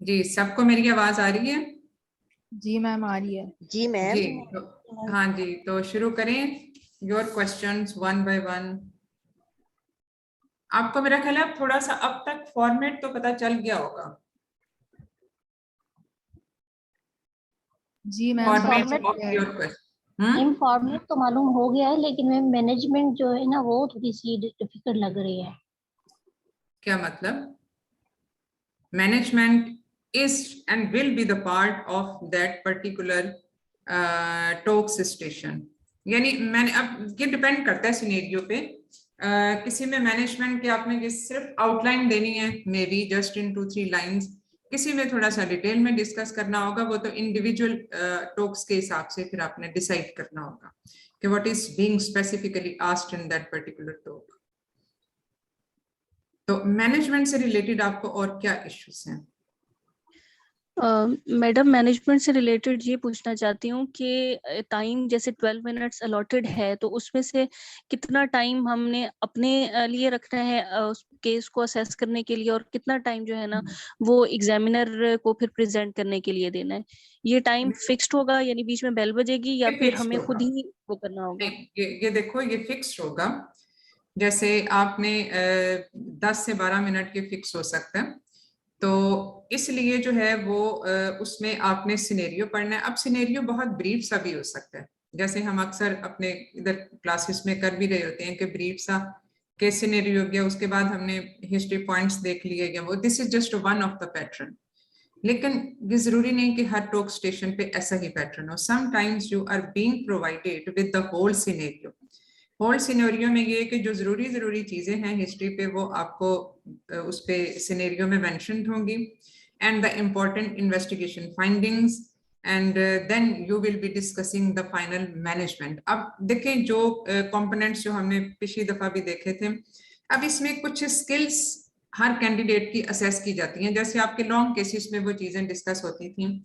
जी, सबको मेरी आवाज आ रही है? जी मैम आ रही है। जी मैम। जी तो, हाँ जी, तो शुरू करें your questions one by one. आपको मेरा ख्याल है थोड़ा सा अब तक फॉर्मेट तो पता चल गया होगा। जी ma'am format format of your question. Ma'am format तो मालूम हो गया है, लेकिन मैम मैनेजमेंट जो है ना वो थोड़ी सी डिफिकल्ट लग रही है। क्या मतलब? Management is and will be the part of that particular talks station. यानी मैंने अब ये डिपेंड करता है सिनेरियो पे। किसी में मैनेजमेंट के आपने सिर्फ आउटलाइन देनी है, may be just in 2-3 lines. किसी में थोड़ा सा डिटेल में डिस्कस करना होगा, वो तो इंडिविजुअल टॉक्स के हिसाब से फिर आपने डिसाइड करना होगा कि what is being specifically asked in that particular talk. तो मैनेजमेंट से रिलेटेड आपको और क्या इश्यूज हैं? मैडम मैनेजमेंट से रिलेटेड ये पूछना चाहती हूँ कि टाइम जैसे 12 मिनट्स अलॉटेड है, तो उसमें से कितना टाइम हमने अपने लिए रखना है उस केस को असेस करने के लिए, और कितना टाइम जो है ना वो एग्जामिनर को फिर प्रेजेंट करने के लिए देना है? ये टाइम फिक्स्ड होगा, यानी बीच में बेल बजेगी या फिर हमें खुद ही वो करना होगा? ये देखो, ये फिक्स्ड होगा। जैसे आपने 10 से 12 मिनट के फिक्स हो सकता है, तो इसलिए जो है वो उसमें आपने सिनेरियो पढ़ना है। अब सिनेरियो बहुत ब्रीफ सा भी हो सकता है, जैसे हम अक्सर अपने इधर क्लासेस में कर भी रहे होते हैं कि ब्रीफ सा केस सिनेरियो हो गया, उसके बाद हमने हिस्ट्री पॉइंट्स देख लिए गए, वो this is just one of the pattern. लेकिन ये जरूरी नहीं कि हर टॉक स्टेशन पे ऐसा ही पैटर्न हो। Sometimes you are being provided with the whole scenario. Whole scenario में ये कि जो जरूरी चीजें हैं हिस्ट्री पे वो आपको उस पे सिनेरियो में मेंशन होंगी, and the important investigation findings, and then you will be discussing the final management. अब देखें जो कंपोनेंट्स जो हमने पिछली दफा भी देखे थे, अब इसमें कुछ स्किल्स हर कैंडिडेट की असेस की जाती हैं। जैसे आपके लॉन्ग केसेस में वो चीजें डिस्कस होती थी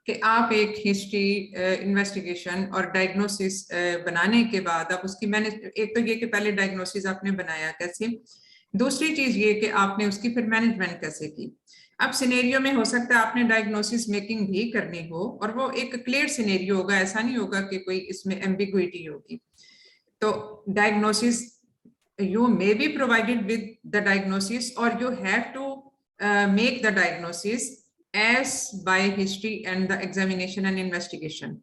कि आप एक हिस्ट्री इन्वेस्टिगेशन और डायग्नोसिस बनाने के बाद आप उसकी एक तो ये कि पहले डायग्नोसिस आपने बनाया कैसे, दूसरी चीज ये कि आपने उसकी फिर मैनेजमेंट कैसे की। अब सिनेरियो में हो सकता है आपने डायग्नोसिस मेकिंग भी करनी हो और वो एक क्लियर सिनेरियो होगा, ऐसा नहीं होगा कि कोई इसमें एम्बिग्विटी होगी। तो diagnosis you may be provided with the diagnosis, or you have to make the diagnosis as by history and the examination and investigation.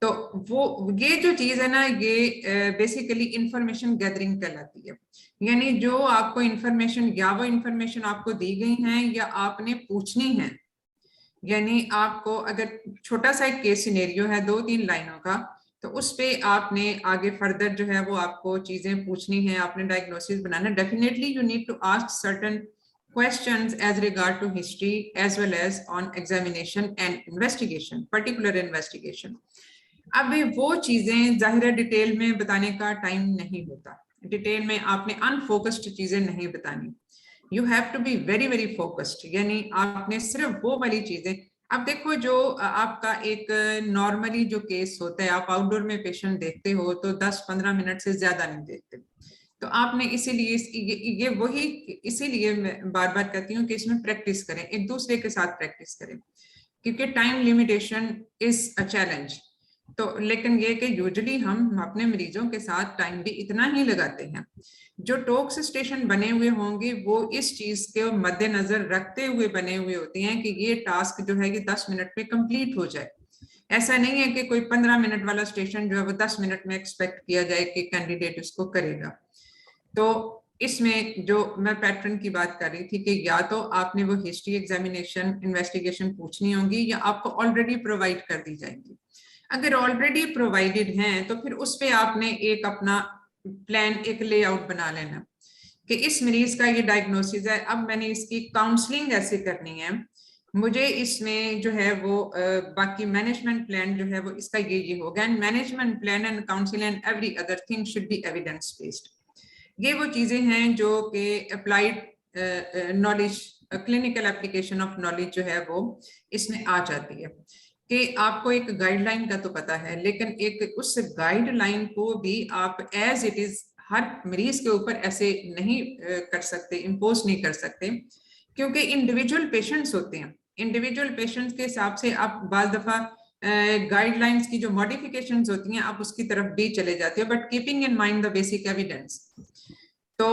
तो वो ये जो चीज है ना, ये बेसिकली इंफॉर्मेशन गैदरिंग कहलाती है। यानी जो आपको इंफॉर्मेशन, या वो इंफॉर्मेशन आपको दी गई है या आपने पूछनी है। यानी आपको अगर छोटा सा एक केस सिनेरियो है 2-3 लाइनों का, तो उस पे आपने आगे फर्दर जो है वो आपको चीजें पूछनी है, आपने डायग्नोसिस बनाना। Definitely you need to ask certain questions as regard to history as well as on examination and investigation, particular investigation. अब वो चीजें जाहिर है डिटेल में बताने का टाइम नहीं होता, डिटेल में आपने अनफोकस्ड चीजें नहीं बतानी। You have to be very very focused, यानी आपने सिर्फ वो वाली चीजें। अब देखो जो आपका एक नॉर्मली जो केस होता है, आप आउटडोर में पेशेंट देखते हो तो 10-15 मिनट से ज्यादा नहीं देखते। तो आपने इसीलिए ये वही इसीलिए मैं बार बार कहती हूँ कि इसमें प्रैक्टिस करें, एक दूसरे के साथ प्रैक्टिस करें, क्योंकि time limitation is a challenge. तो लेकिन ये कि यूजुअली हम अपने मरीजों के साथ टाइम भी इतना ही लगाते हैं। जो टॉक्स स्टेशन बने हुए होंगे वो इस चीज के मद्देनजर रखते हुए बने हुए होते हैं कि ये टास्क जो है ये 10 मिनट में कंप्लीट हो जाए। ऐसा नहीं है कि कोई 15 मिनट वाला स्टेशन जो है वो 10 मिनट में एक्सपेक्ट किया जाए कि कैंडिडेट उसको करेगा। तो इसमें जो मैं पैटर्न की बात कर रही थी कि या तो आपने वो हिस्ट्री एग्जामिनेशन इन्वेस्टिगेशन पूछनी होगी या आपको ऑलरेडी प्रोवाइड कर दी जाएंगी। अगर ऑलरेडी प्रोवाइडेड हैं तो फिर उस पे आपने एक अपना प्लान, एक लेआउट बना लेना कि इस मरीज का ये डायग्नोसिस है, अब मैंने इसकी काउंसलिंग ऐसे करनी है, मुझे इसमें जो है वो बाकी मैनेजमेंट प्लान जो है वो इसका ये होगा, and management plan and council and every other thing should be evidence based. ये वो चीजें हैं जो कि applied knowledge, clinical application of knowledge जो है वो इसमें आ जाती है। कि आपको एक गाइडलाइन का तो पता है, लेकिन एक उस गाइडलाइन को भी आप एज इट इज हर मरीज के ऊपर ऐसे नहीं कर सकते, इम्पोज नहीं कर सकते, क्योंकि इंडिविजुअल पेशेंट्स होते हैं। इंडिविजुअल पेशेंट्स के हिसाब से आप बाज़ दफा गाइडलाइंस की जो मॉडिफिकेशंस होती हैं आप उसकी तरफ भी चले जाते हो, but keeping in mind the basic evidence. तो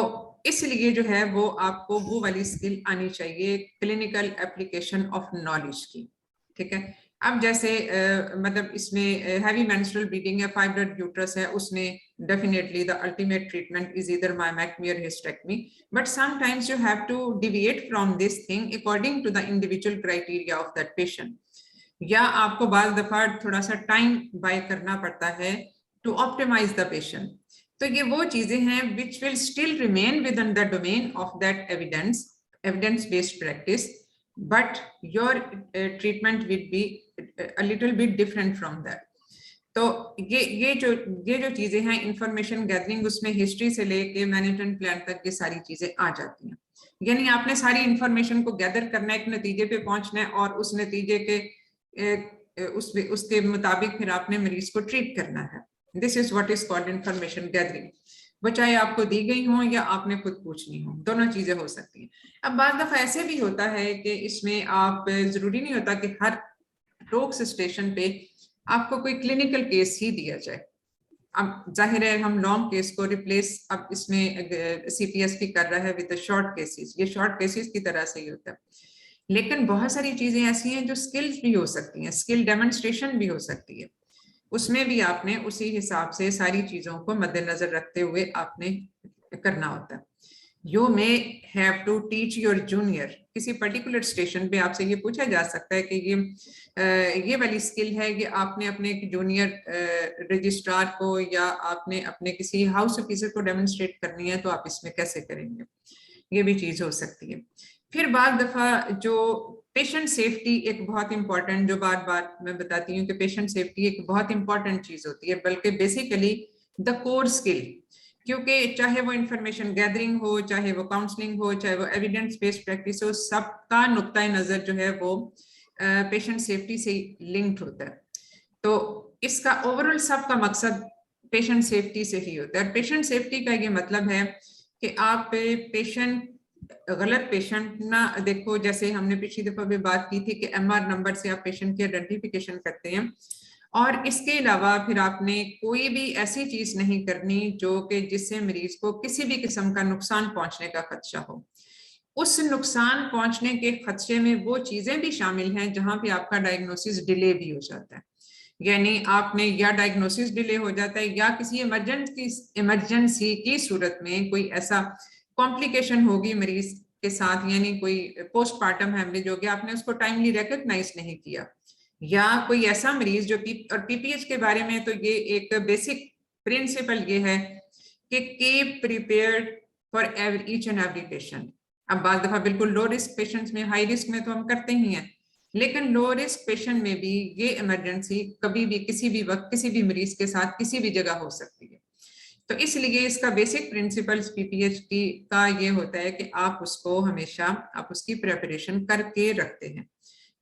इसलिए जो है वो आपको वो वाली स्किल आनी चाहिए, क्लिनिकल एप्लीकेशन ऑफ नॉलेज की। ठीक है, अब जैसे मतलब इसमें हैवी मेंस्ट्रुअल ब्लीडिंग है, फाइब्रॉइड यूट्रस है, उसमें definitely the ultimate treatment is either myomectomy और hysterectomy, but sometimes you have to deviate from this thing according to the individual criteria of that patient, या आपको बार दफा थोड़ा सा टाइम बाय करना पड़ता है टू ऑप्टिमाइज द पेशेंट। तो ये वो चीजें हैं which will still remain within the domain of that evidence based practice, but your treatment will be a little bit different from that. तो ये जो चीजें हैं इंफॉर्मेशन गैदरिंग, उसमें हिस्ट्री से लेके मैनेजमेंट प्लान तक ये सारी चीजें आ जाती हैं। यानी आपने सारी इंफॉर्मेशन को गैदर करना है, एक नतीजे पे पहुंचना है, और उस नतीजे के उसके मुताबिक फिर आपने मरीज को ट्रीट करना है। This is what is called information gathering, वो चाहे आपको दी गई हो या आपने खुद पूछनी हो, दोनों चीजें हो सकती हैं। अब बार दफा ऐसे भी होता है कि इसमें आप जरूरी नहीं होता कि हर टॉक्स स्टेशन पे आपको कोई क्लिनिकल केस ही दिया जाए। अब जाहिर है हम लॉन्ग केस को रिप्लेस अब इसमें CPS भी कर रहा है विद शॉर्ट केसेस, ये शॉर्ट केसेस की तरह से ही होता है। लेकिन बहुत सारी चीजें ऐसी हैं जो स्किल्स भी हो सकती हैं, स्किल डेमोन्स्ट्रेशन भी हो सकती है, उसमें भी आपने उसी हिसाब से सारी चीजों को मद्देनजर रखते हुए आपने करना होता है। You may have to teach your junior, किसी पर्टिकुलर स्टेशन पे आपसे ये पूछा जा सकता है कि ये वाली स्किल है कि आपने अपने जूनियर रजिस्ट्रार को या आपने अपने किसी हाउस ऑफिसर को डेमोन्स्ट्रेट करनी है, तो आप इसमें कैसे करेंगे, ये भी चीज हो सकती है। फिर बाद दफा जो पेशेंट सेफ्टी एक बहुत इंपॉर्टेंट, जो बार बार मैं बताती हूँ कि पेशेंट सेफ्टी एक बहुत इंपॉर्टेंट चीज होती है, बल्कि बेसिकली द कोर स्किल, क्योंकि चाहे वो इंफॉर्मेशन गैदरिंग हो, चाहे वो काउंसलिंग हो, चाहे वो एविडेंस बेस्ड प्रैक्टिस हो, सबका नुक्ता नजर जो है वो पेशेंट सेफ्टी से लिंक्ड होता है। तो इसका ओवरऑल सबका मकसद पेशेंट सेफ्टी से ही होता है। पेशेंट सेफ्टी का ये मतलब है कि आप गलत पेशेंट ना देखो, जैसे हमने पिछली दफा भी बात की थी कि MR नंबर से आप पेशेंट की आइडेंटिफिकेशन करते हैं, और इसके अलावा फिर आपने कोई भी ऐसी चीज नहीं करनी जो कि जिससे मरीज को किसी भी किस्म का नुकसान पहुंचने का खदशा हो। उस नुकसान पहुंचने के खदशे में वो चीजें भी शामिल हैं जहां पे आपका डायग्नोसिस डिले भी हो जाता है, यानी आपने या डायग्नोसिस डिले हो जाता है या किसी इमरजेंसी की सूरत में कोई ऐसा कॉम्प्लिकेशन होगी मरीज के साथ, यानी कोई पोस्टमार्टम हेमरेज हो गया, आपने उसको टाइमली रिकॉग्नाइज नहीं किया, या कोई ऐसा मरीज जो और PPH के बारे में तो ये एक बेसिक प्रिंसिपल ये है कि keep prepared for each and every patient. अब बात दफा बिल्कुल लो रिस्क पेशेंट्स में, हाई रिस्क में तो हम करते ही हैं, लेकिन लो रिस्क पेशेंट में भी ये इमरजेंसी कभी भी किसी भी वक्त किसी भी मरीज के साथ किसी भी जगह हो सकती है। तो इसलिए इसका बेसिक प्रिंसिपल्स PPH का ये होता है कि आप उसको हमेशा आप उसकी प्रेपरेशन करके रखते हैं।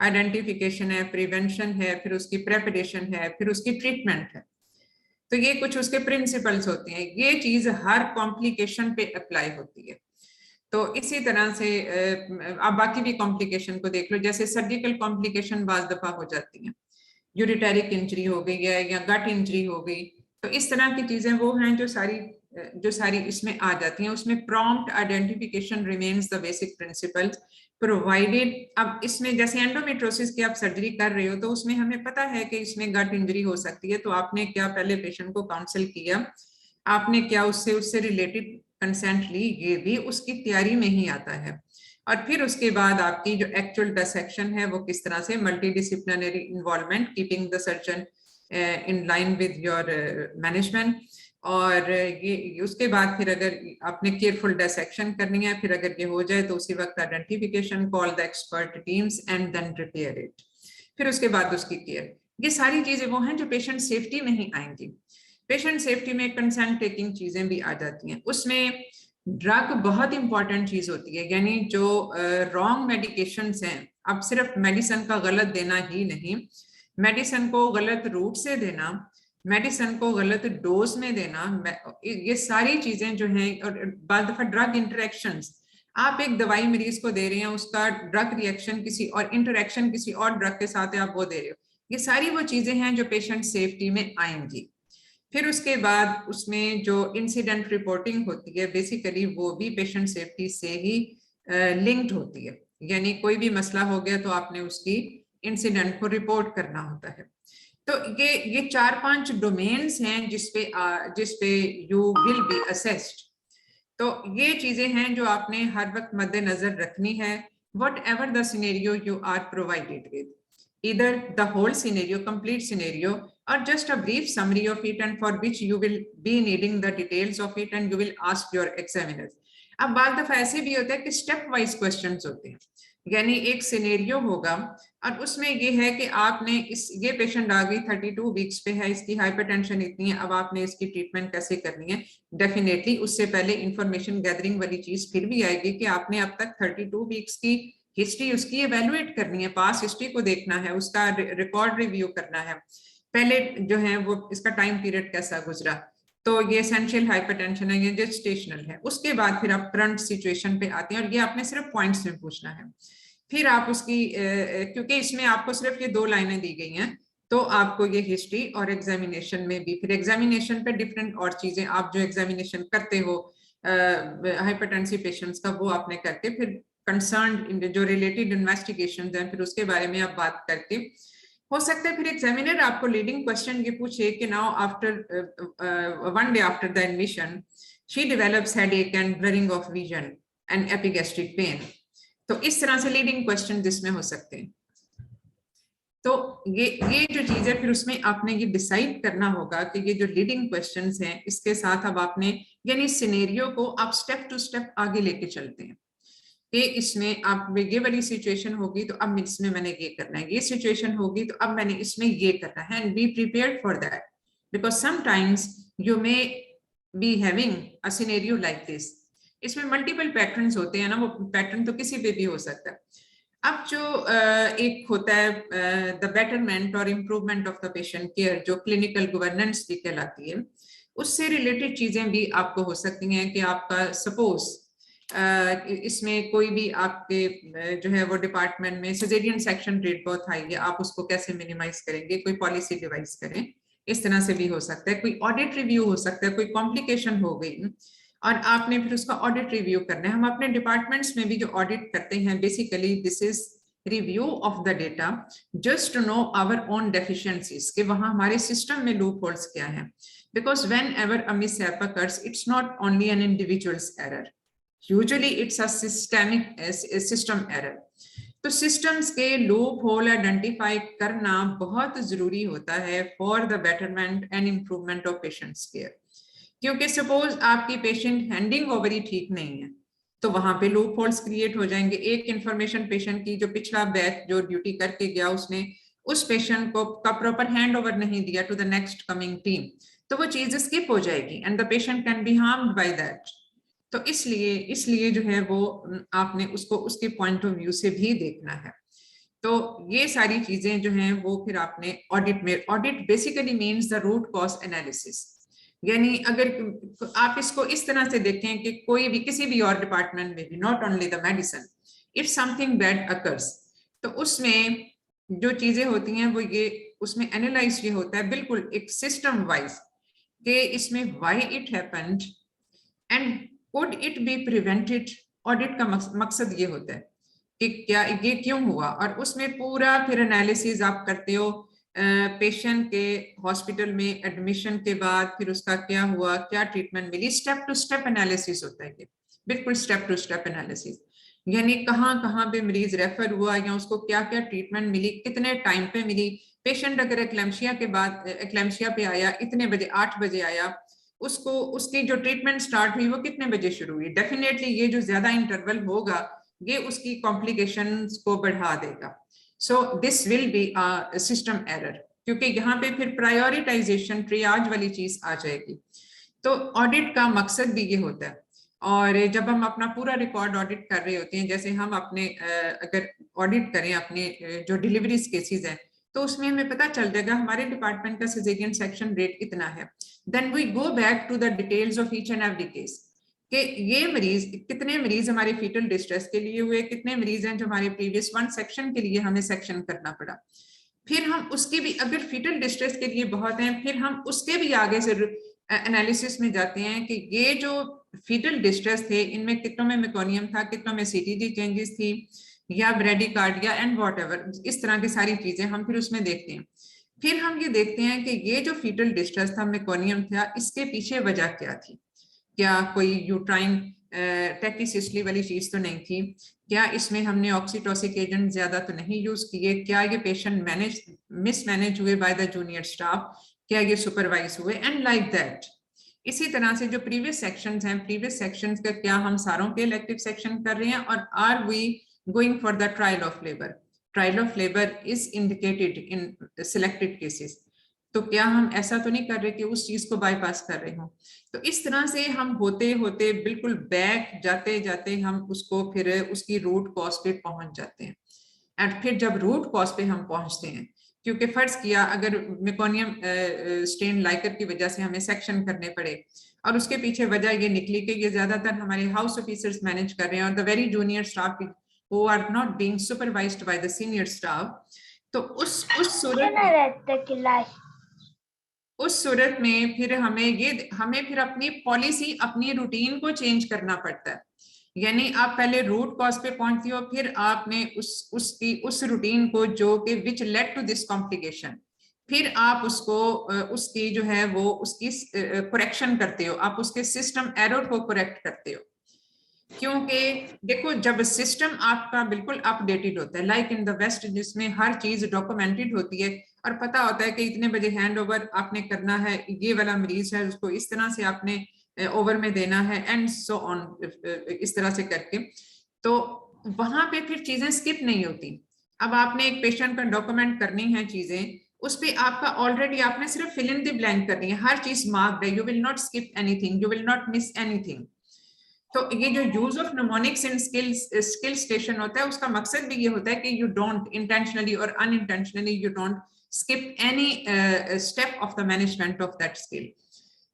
आइडेंटिफिकेशन है, प्रिवेंशन है, फिर उसकी प्रेपरेशन है, फिर उसकी ट्रीटमेंट है। तो ये कुछ उसके प्रिंसिपल्स होते हैं, ये चीज हर कॉम्प्लिकेशन पे अप्लाई होती है। तो इसी तरह से आप बाकी भी कॉम्प्लिकेशन को देख लो, जैसे सर्जिकल कॉम्प्लिकेशन बाज दफा हो जाती हैं, यूरिटेरिक इंजरी हो गई है या गट इंजरी हो गई, तो इस तरह की चीजें वो हैं जो सारी इसमें आ जाती हैं। उसमें prompt identification remains the basic principle provided. अब इसमें जैसे एंडोमेट्रोसिस की आप सर्जरी कर रहे हो तो उसमें हमें पता है कि इसमें गट इंजरी हो सकती है, तो आपने क्या पहले पेशेंट को काउंसिल किया, आपने क्या उससे रिलेटेड कंसेंट ली, ये भी उसकी तैयारी में ही आता है। और फिर उसके बाद आपकी जो एक्चुअल डिसेक्शन है वो किस तरह से, multi disciplinary involvement, keeping the surgeon in line with your management, और ये उसके बाद फिर अगर आपने केयरफुल डिसेक्शन करनी है, फिर अगर ये हो जाए तो उसी वक्त identification, call the expert teams and then repair it, फिर उसके बाद उसकी केयर। ये सारी चीजें वो हैं जो पेशेंट सेफ्टी में ही आएंगी। पेशेंट सेफ्टी में कंसेंट टेकिंग चीजें भी आ जाती हैं, उसमें ड्रग बहुत इंपॉर्टेंट चीज होती है, यानी जो रॉन्ग मेडिकेशंस हैं, अब सिर्फ मेडिसिन का गलत देना ही नहीं, मेडिसिन को गलत रूट से देना, मेडिसिन को गलत डोज में देना, ये सारी चीजें जो हैं, और बाद दफा ड्रग इंटरेक्शंस, आप एक दवाई मरीज को दे रहे हैं, उसका ड्रग रिएक्शन किसी और इंटरेक्शन किसी और ड्रग के साथ है, आप वो दे रहे हो। ये सारी वो चीजें हैं जो पेशेंट सेफ्टी में आएंगी। फिर उसके बाद उसमें जो इंसिडेंट रिपोर्टिंग होती है बेसिकली वो भी पेशेंट सेफ्टी से ही लिंक्ड होती है, यानी कोई भी मसला हो गया तो आपने उसकी इंसिडेंट को रिपोर्ट करना होता है। तो ये 4-5 डोमेन्स हैं जिसपे यू विल बी असेस्ड। तो ये चीजें हैं जो आपने हर वक्त मद्देनजर रखनी है, whatever the scenario you are provided with, either the whole scenario, complete scenario, or just a brief summary of it, and for which you will be needing the details of it and you will ask your examiners. अब बार दफा ऐसे भी होता है कि step wise questions होते हैं, यानी एक सिनेरियो होगा और उसमें ये है कि आपने ये पेशेंट आ गई 32 वीक्स पे है, इसकी हाइपरटेंशन इतनी है, अब आपने इसकी ट्रीटमेंट कैसे करनी है। डेफिनेटली उससे पहले इंफॉर्मेशन गैदरिंग वाली चीज फिर भी आएगी कि आपने अब तक 32 वीक्स की हिस्ट्री उसकी एवेलुएट करनी है, पास हिस्ट्री को देखना है, उसका रिकॉर्ड रिव्यू करना है, पहले जो है वो इसका टाइम पीरियड कैसा गुजरा, तो ये एसेंशियल हाइपरटेंशन है, ये जेस्टेशनल है। उसके बाद फिर आप करंट सिचुएशन पे आते हैं और ये आपने सिर्फ पॉइंट्स में पूछना है। फिर आप उसकी क्योंकि इसमें आपको सिर्फ ये 2 लाइनें दी गई हैं, तो आपको ये हिस्ट्री और एग्जामिनेशन में भी, फिर एग्जामिनेशन पे डिफरेंट और चीजें आप जो एग्जामिनेशन करते हो हाइपरटेंसिव पेशेंट्स का, वो आपने करके फिर कंसर्न जो रिलेटेड इन्वेस्टिगेशन हैं फिर उसके बारे में आप बात करके, हो सकता है फिर एग्जामिनर आपको लीडिंग क्वेश्चन ये पूछे कि now after 1 day after the admission she develops headache and blurring of vision and epigastric pain. तो इस तरह से लीडिंग क्वेश्चन इसमें हो सकते हैं। तो ये जो चीज है फिर उसमें आपने ये डिसाइड करना होगा कि ये जो लीडिंग क्वेश्चंस हैं इसके साथ अब आपने, यानी सिनेरियो को आप स्टेप टू स्टेप आगे लेके चलते हैं कि इसमें आप ये वाली सिचुएशन होगी तो अब इसमें मैंने ये करना है, ये सिचुएशन होगी तो अब मैंने इसमें ये करना है, and be prepared for that because sometimes you may be having a scenario like this. इसमें मल्टीपल पैटर्न्स होते हैं ना, वो पैटर्न तो किसी पे भी हो सकता है। अब जो एक होता है द बेटरमेंट और improvement of the patient care, जो क्लिनिकल गवर्नेंस भी कहलाती है, उससे रिलेटेड चीजें भी आपको हो सकती हैं कि आपका सपोज इसमें कोई भी आपके जो है वो डिपार्टमेंट में सिजेरियन सेक्शन रेट बहुत हाई है, आप उसको कैसे मिनिमाइज करेंगे, कोई पॉलिसी डिवाइस करें, इस तरह से भी हो सकता है। कोई ऑडिट रिव्यू हो सकता है, कोई कॉम्प्लिकेशन हो गई और आपने फिर उसका ऑडिट रिव्यू करना है। हम अपने डिपार्टमेंट्स में भी जो ऑडिट करते हैं basically this is review of the data just to know our own deficiencies, कि वहां हमारे सिस्टम में लूप होल्स क्या हैं, because whenever a mishap occurs it's not only an individual's error, usually it's a systemic system error. तो systems के loophole identify करना बहुत जरूरी होता है for the betterment and improvement of patients care, क्योंकि सपोज आपकी patient handing over ही ठीक नहीं है तो वहां पे लूप होल्स क्रिएट हो जाएंगे। एक इंफॉर्मेशन पेशेंट की, जो पिछला बैच जो ड्यूटी करके गया उसने उस पेशेंट को का प्रॉपर हैंड ओवर नहीं दिया to the next coming team, तो वो चीज स्किप हो जाएगी and the patient can be harmed by that. तो इसलिए जो है वो आपने उसको उसके पॉइंट ऑफ व्यू से भी देखना है। तो ये सारी चीजें जो हैं वो फिर आपने ऑडिट में, audit basically means the root cause analysis, यानी अगर आप इसको इस तरह से देखें कि कोई भी किसी भी और डिपार्टमेंट में भी, not only the medicine, if something bad occurs, तो उसमें जो चीजें होती हैं वो ये, उसमें एनालाइज ये होता है बिल्कुल एक सिस्टम वाइज कि इसमें why it happened and could it be prevented. Audit का मकसद ये होता है कि क्या ये क्यों हुआ, और उसमें पूरा फिर एनालिसिस आप करते हो पेशेंट के हॉस्पिटल में एडमिशन के बाद, फिर उसका क्या हुआ, क्या ट्रीटमेंट मिली, स्टेप टू स्टेप एनालिसिस होता है ये, बिल्कुल स्टेप टू स्टेप एनालिसिस, यानी कहाँ कहाँ पे मरीज रेफर हुआ या उसको क्या क्या ट्रीटमेंट मिली, कितने टाइम पे मिली। पेशेंट अगर एक्लेम्शिया के बाद एक्लेम्शिया पे आया, इतने बजे 8 बजे आया, उसको उसकी जो ट्रीटमेंट स्टार्ट हुई वो कितने बजे शुरू हुई। डेफिनेटली ये जो ज्यादा इंटरवल होगा ये उसकी कॉम्प्लिकेशंस को बढ़ा देगा। So this will be a system error, क्योंकि यहाँ पे फिर प्रायोरिटाइजेशन ट्रियाज वाली चीज आ जाएगी। तो ऑडिट का मकसद भी ये होता है, और जब हम अपना पूरा रिकॉर्ड ऑडिट कर रहे होते हैं, जैसे हम अपने अगर ऑडिट करें अपने जो डिलीवरीज केसेस हैं, तो उसमें हमें पता चल जाएगा हमारे डिपार्टमेंट का सिजेरियन सेक्शन रेट इतना है, then we go back to the details of each and every case कि ये मरीज, कितने मरीज हमारे फीटल डिस्ट्रेस के लिए हुए, कितने मरीज हैं जो हमारे प्रीवियस 1 सेक्शन के लिए हमें सेक्शन करना पड़ा। फिर हम उसके भी, अगर फीटल डिस्ट्रेस के लिए बहुत हैं, फिर हम उसके भी आगे से एनालिसिस में जाते हैं कि ये जो फीटल डिस्ट्रेस थे इनमें कितनों में मेकोनियम था, कितनों में सीटीजी चेंजेस थी या ब्रेडिकार्डिया एंड व्हाटएवर, इस तरह की सारी चीजें हम फिर उसमें देखते हैं। फिर हम ये देखते हैं कि ये जो फीटल डिस्ट्रेस था, मेकोनियम था, इसके पीछे वजह क्या थी। क्या कोई यूट्राइन टैकिसिस्टली वाली चीज तो नहीं थी, क्या इसमें हमने ऑक्सीटोसिक एजेंट ज्यादा तो नहीं यूज किए, क्या ये पेशेंट मिसमैनेज हुए बाय द जूनियर स्टाफ, क्या ये सुपरवाइज हुए, एंड लाइक दैट। इसी तरह से जो प्रीवियस सेक्शंस हैं, प्रीवियस सेक्शंस का क्या हम सारों के इलेक्टिव सेक्शन कर रहे हैं, और are we going for the trial of labour. Trial of labour is indicated in selected cases, तो क्या हम ऐसा तो नहीं कर रहे कि उस चीज को बाईपास कर रहे हो। तो इस तरह से हम होते होते बिल्कुल बैक जाते जाते हम उसको फिर उसकी रूट कॉज पे पहुंच जाते हैं। एंड फिर जब रूट कॉज पे हम पहुंचते हैं, क्योंकि फर्ज किया अगर मेकोनियम स्टेन लाइकर की वजह से हमें सेक्शन करने पड़े और उसके पीछे वजह ये निकली कि ये ज्यादातर हमारे हाउस ऑफिसर्स मैनेज कर रहे हैं और the very junior staff who are not being supervised by the senior staff, तो उस सूरत में फिर हमें फिर अपनी पॉलिसी, अपनी रूटीन को चेंज करना पड़ता है। यानी आप पहले रूट कॉज पे पहुंचती हो, फिर आपने उस रूटीन को जो कि which led to this complication, फिर आप उसकी जो है वो उसकी करेक्शन करते हो, आप उसके सिस्टम एरर को करेक्ट करते हो। क्योंकि देखो, जब सिस्टम आपका बिल्कुल अपडेटेड होता है, लाइक इन द वेस्ट, जिसमें हर चीज डॉक्यूमेंटेड होती है और पता होता है कि इतने बजे हैंड ओवर आपने करना है, ये वाला मरीज है उसको इस तरह से आपने ओवर में देना है, एंड सो ऑन, इस तरह से करके, तो वहां पे फिर चीजें स्किप नहीं होती। अब आपने एक पेशेंट का डॉक्यूमेंट करनी है चीजें, उस पे आपका ऑलरेडी आपने सिर्फ फिल इन द ब्लैंक करनी है, हर चीज मार्क्ड है, you will not skip anything, you will not miss anything. तो ये जो use of mnemonics in skill station होता है, उसका मकसद भी ये होता है कि यू डोंट इंटेंशनली और unintentionally you don't skip any step of the management of that skill.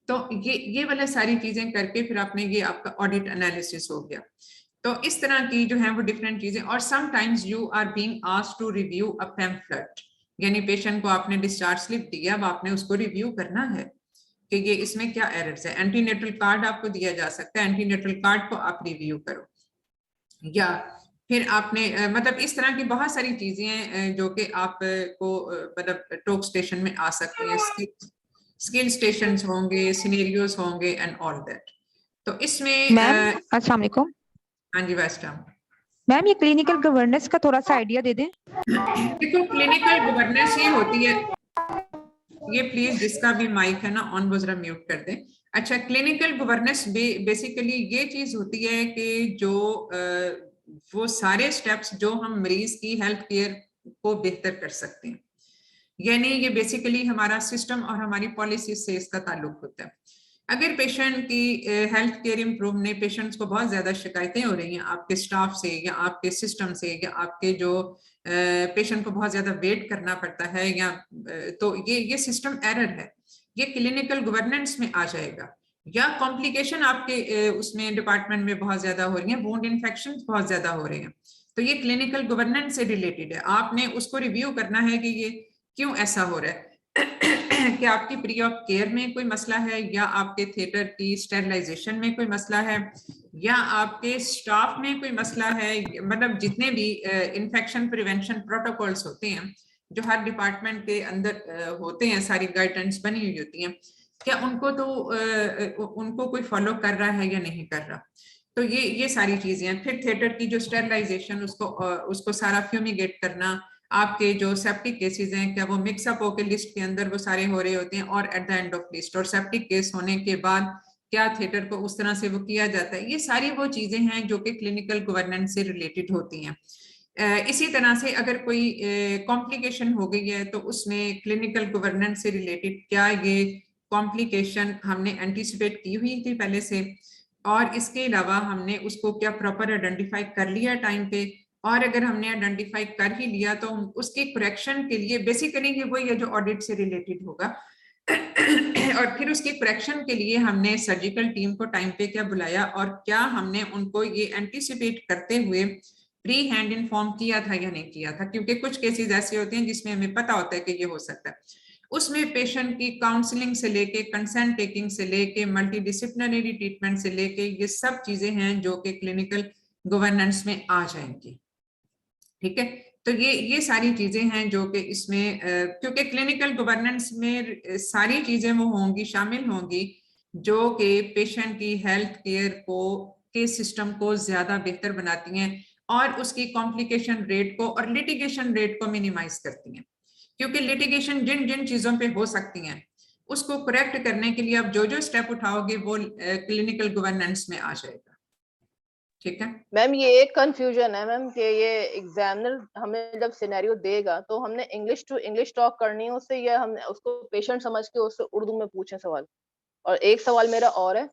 तो ये वाला सारी चीजें करके फिर आपने ये आपका ऑडिट एनालिसिस हो गया। तो इस तरह की जो है वो डिफरेंट चीजें, और sometimes you are being asked to review a pamphlet, यानी पेशेंट को आपने डिस्चार्ज स्लिप दिया, अब आपने उसको रिव्यू करना है कि ये इसमें क्या एरर्स है। एंटीनेटल कार्ड आपको दिया जा सकता है, एंटीनेटल कार्ड को आप रिव्यू करो, या फिर आपने मतलब इस तरह की बहुत सारी चीजें जो कि आपको मतलब टॉक स्टेशन में आ सकती हैं, स्किल स्टेशंस होंगे, सिनेरियोस होंगे एंड ऑल दैट। तो इसमें मैम अस्सलाम वालेकुम। हाँ जी वेस्टर्न मैम, ये क्लिनिकल गवर्नेंस का थोड़ा सा आइडिया दे दें। देखो, क्लिनिकल गवर्नेंस ये होती है, ये प्लीज जिसका भी माइक है ना ऑन वो जरा म्यूट कर दें। अच्छा, क्लिनिकल गवर्नेंस बेसिकली ये चीज होती है कि जो वो सारे स्टेप्स जो हम मरीज की हेल्थ केयर को बेहतर कर सकते हैं, यानी ये बेसिकली हमारा सिस्टम और हमारी पॉलिसी से इसका ताल्लुक होता है। अगर पेशेंट की हेल्थ केयर इम्प्रूव ने, पेशेंट्स को बहुत ज्यादा शिकायतें हो रही हैं आपके स्टाफ से या आपके सिस्टम से, या आपके जो पेशेंट को बहुत ज्यादा वेट करना पड़ता है, या तो ये सिस्टम एरर है, ये क्लिनिकल गवर्नेंस में आ जाएगा। या कॉम्प्लिकेशन आपके उसमें डिपार्टमेंट में बहुत ज्यादा हो रही है, वुंड इन्फेक्शन बहुत ज्यादा हो रहे हैं, तो ये क्लिनिकल गवर्नेंस से रिलेटेड है। आपने उसको रिव्यू करना है कि ये क्यों ऐसा हो रहा है, कि आपकी प्री ऑफ केयर में कोई मसला है, या आपके थिएटर की स्टेरिलाइजेशन में कोई मसला है, या आपके स्टाफ में कोई मसला है। मतलब जितने भी इन्फेक्शन प्रिवेंशन प्रोटोकॉल्स होते हैं जो हर डिपार्टमेंट के अंदर होते हैं, सारी गाइडलाइंस बनी हुई होती हैं, क्या उनको कोई फॉलो कर रहा है या नहीं कर रहा। तो ये सारी चीजें हैं। फिर थिएटर की जो स्टेरिलाइजेशन, उसको सारा फ्यूमिगेट करना, आपके जो सेप्टिक केसेस हैं क्या वो मिक्सअप होकर लिस्ट के अंदर वो सारे हो रहे होते हैं, और eight the end of list, और सेप्टिक केस होने के बाद क्या थिएटर को उस तरह से वो किया जाता है। ये सारी वो चीजें हैं जो कि क्लिनिकल गवर्नेंस से रिलेटेड होती हैं। इसी तरह से अगर कोई कॉम्प्लिकेशन हो गई है तो उसमें क्लिनिकल गवर्नेंस से रिलेटेड क्या ये कॉम्प्लिकेशन हमने एंटीसिपेट की हुई थी पहले से, और इसके अलावा हमने उसको क्या प्रॉपर आइडेंटिफाई कर लिया टाइम पे, और अगर हमने आइडेंटिफाई कर ही लिया तो उसके करेक्शन के लिए बेसिकली ये वही है जो ऑडिट से रिलेटेड होगा और फिर उसकी करेक्शन के लिए हमने सर्जिकल टीम को टाइम पे क्या बुलाया और क्या हमने उनको ये एंटीसिपेट करते हुए प्री हैंड इन्फॉर्म किया था या नहीं किया था, क्योंकि कुछ केसेस ऐसे होते हैं जिसमें हमें पता होता है कि ये हो सकता है। उसमें पेशेंट की काउंसलिंग से लेके, कंसेंट टेकिंग से लेके, मल्टी डिसिप्लिनरी ट्रीटमेंट से लेके, ये सब चीजें हैं जो कि क्लिनिकल गवर्नेंस में आ जाएंगी। ठीक है, तो ये सारी चीजें हैं जो कि इसमें क्योंकि क्लिनिकल गवर्नेंस में सारी चीजें वो होंगी, शामिल होंगी जो कि पेशेंट की हेल्थ केयर को के सिस्टम को ज्यादा बेहतर बनाती हैं और उसकी कॉम्प्लिकेशन रेट को और लिटिगेशन रेट को मिनिमाइज करती हैं। क्योंकि लिटिगेशन जिन जिन चीजों पे हो सकती हैं उसको करेक्ट करने के लिए आप जो जो स्टेप उठाओगे वो क्लिनिकल गवर्नेंस में आ जाएगा। ठीक है मैम, ये एक कंफ्यूजन है मैम कि ये एग्जामिनर हमें जब सिनेरियो देगा तो हमने इंग्लिश टू इंग्लिश टॉक करनी है उससे, या हमने उसको पेशेंट समझ के उससे उर्दू में पूछे सवाल। और एक सवाल मेरा और है,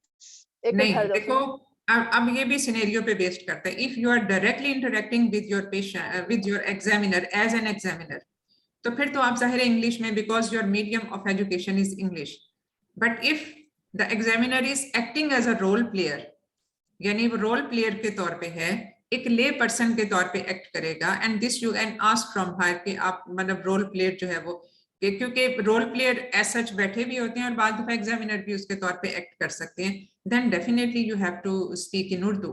एक नहीं ठहर जाओ देखो, अब ये भी सिनेरियो पे बेस्ड करता है। If you are directly interacting with your patient, with your examiner as an examiner, तो फिर तो आप जाहिर है इंग्लिश में, because your medium of education is English. But if the examiner is acting as a role player, यानी वो role player के तौर पे है, एक ले पर्सन के तौर पे एक्ट करेगा, and this you can ask from her कि आप मतलब रोल प्लेयर जो है वो, क्योंकि रोल प्लेयर एज सच बैठे भी होते हैं और बाद दफा एग्जामिनर भी उसके तौर पे एक्ट कर सकते हैं, then definitely you have to speak in Urdu,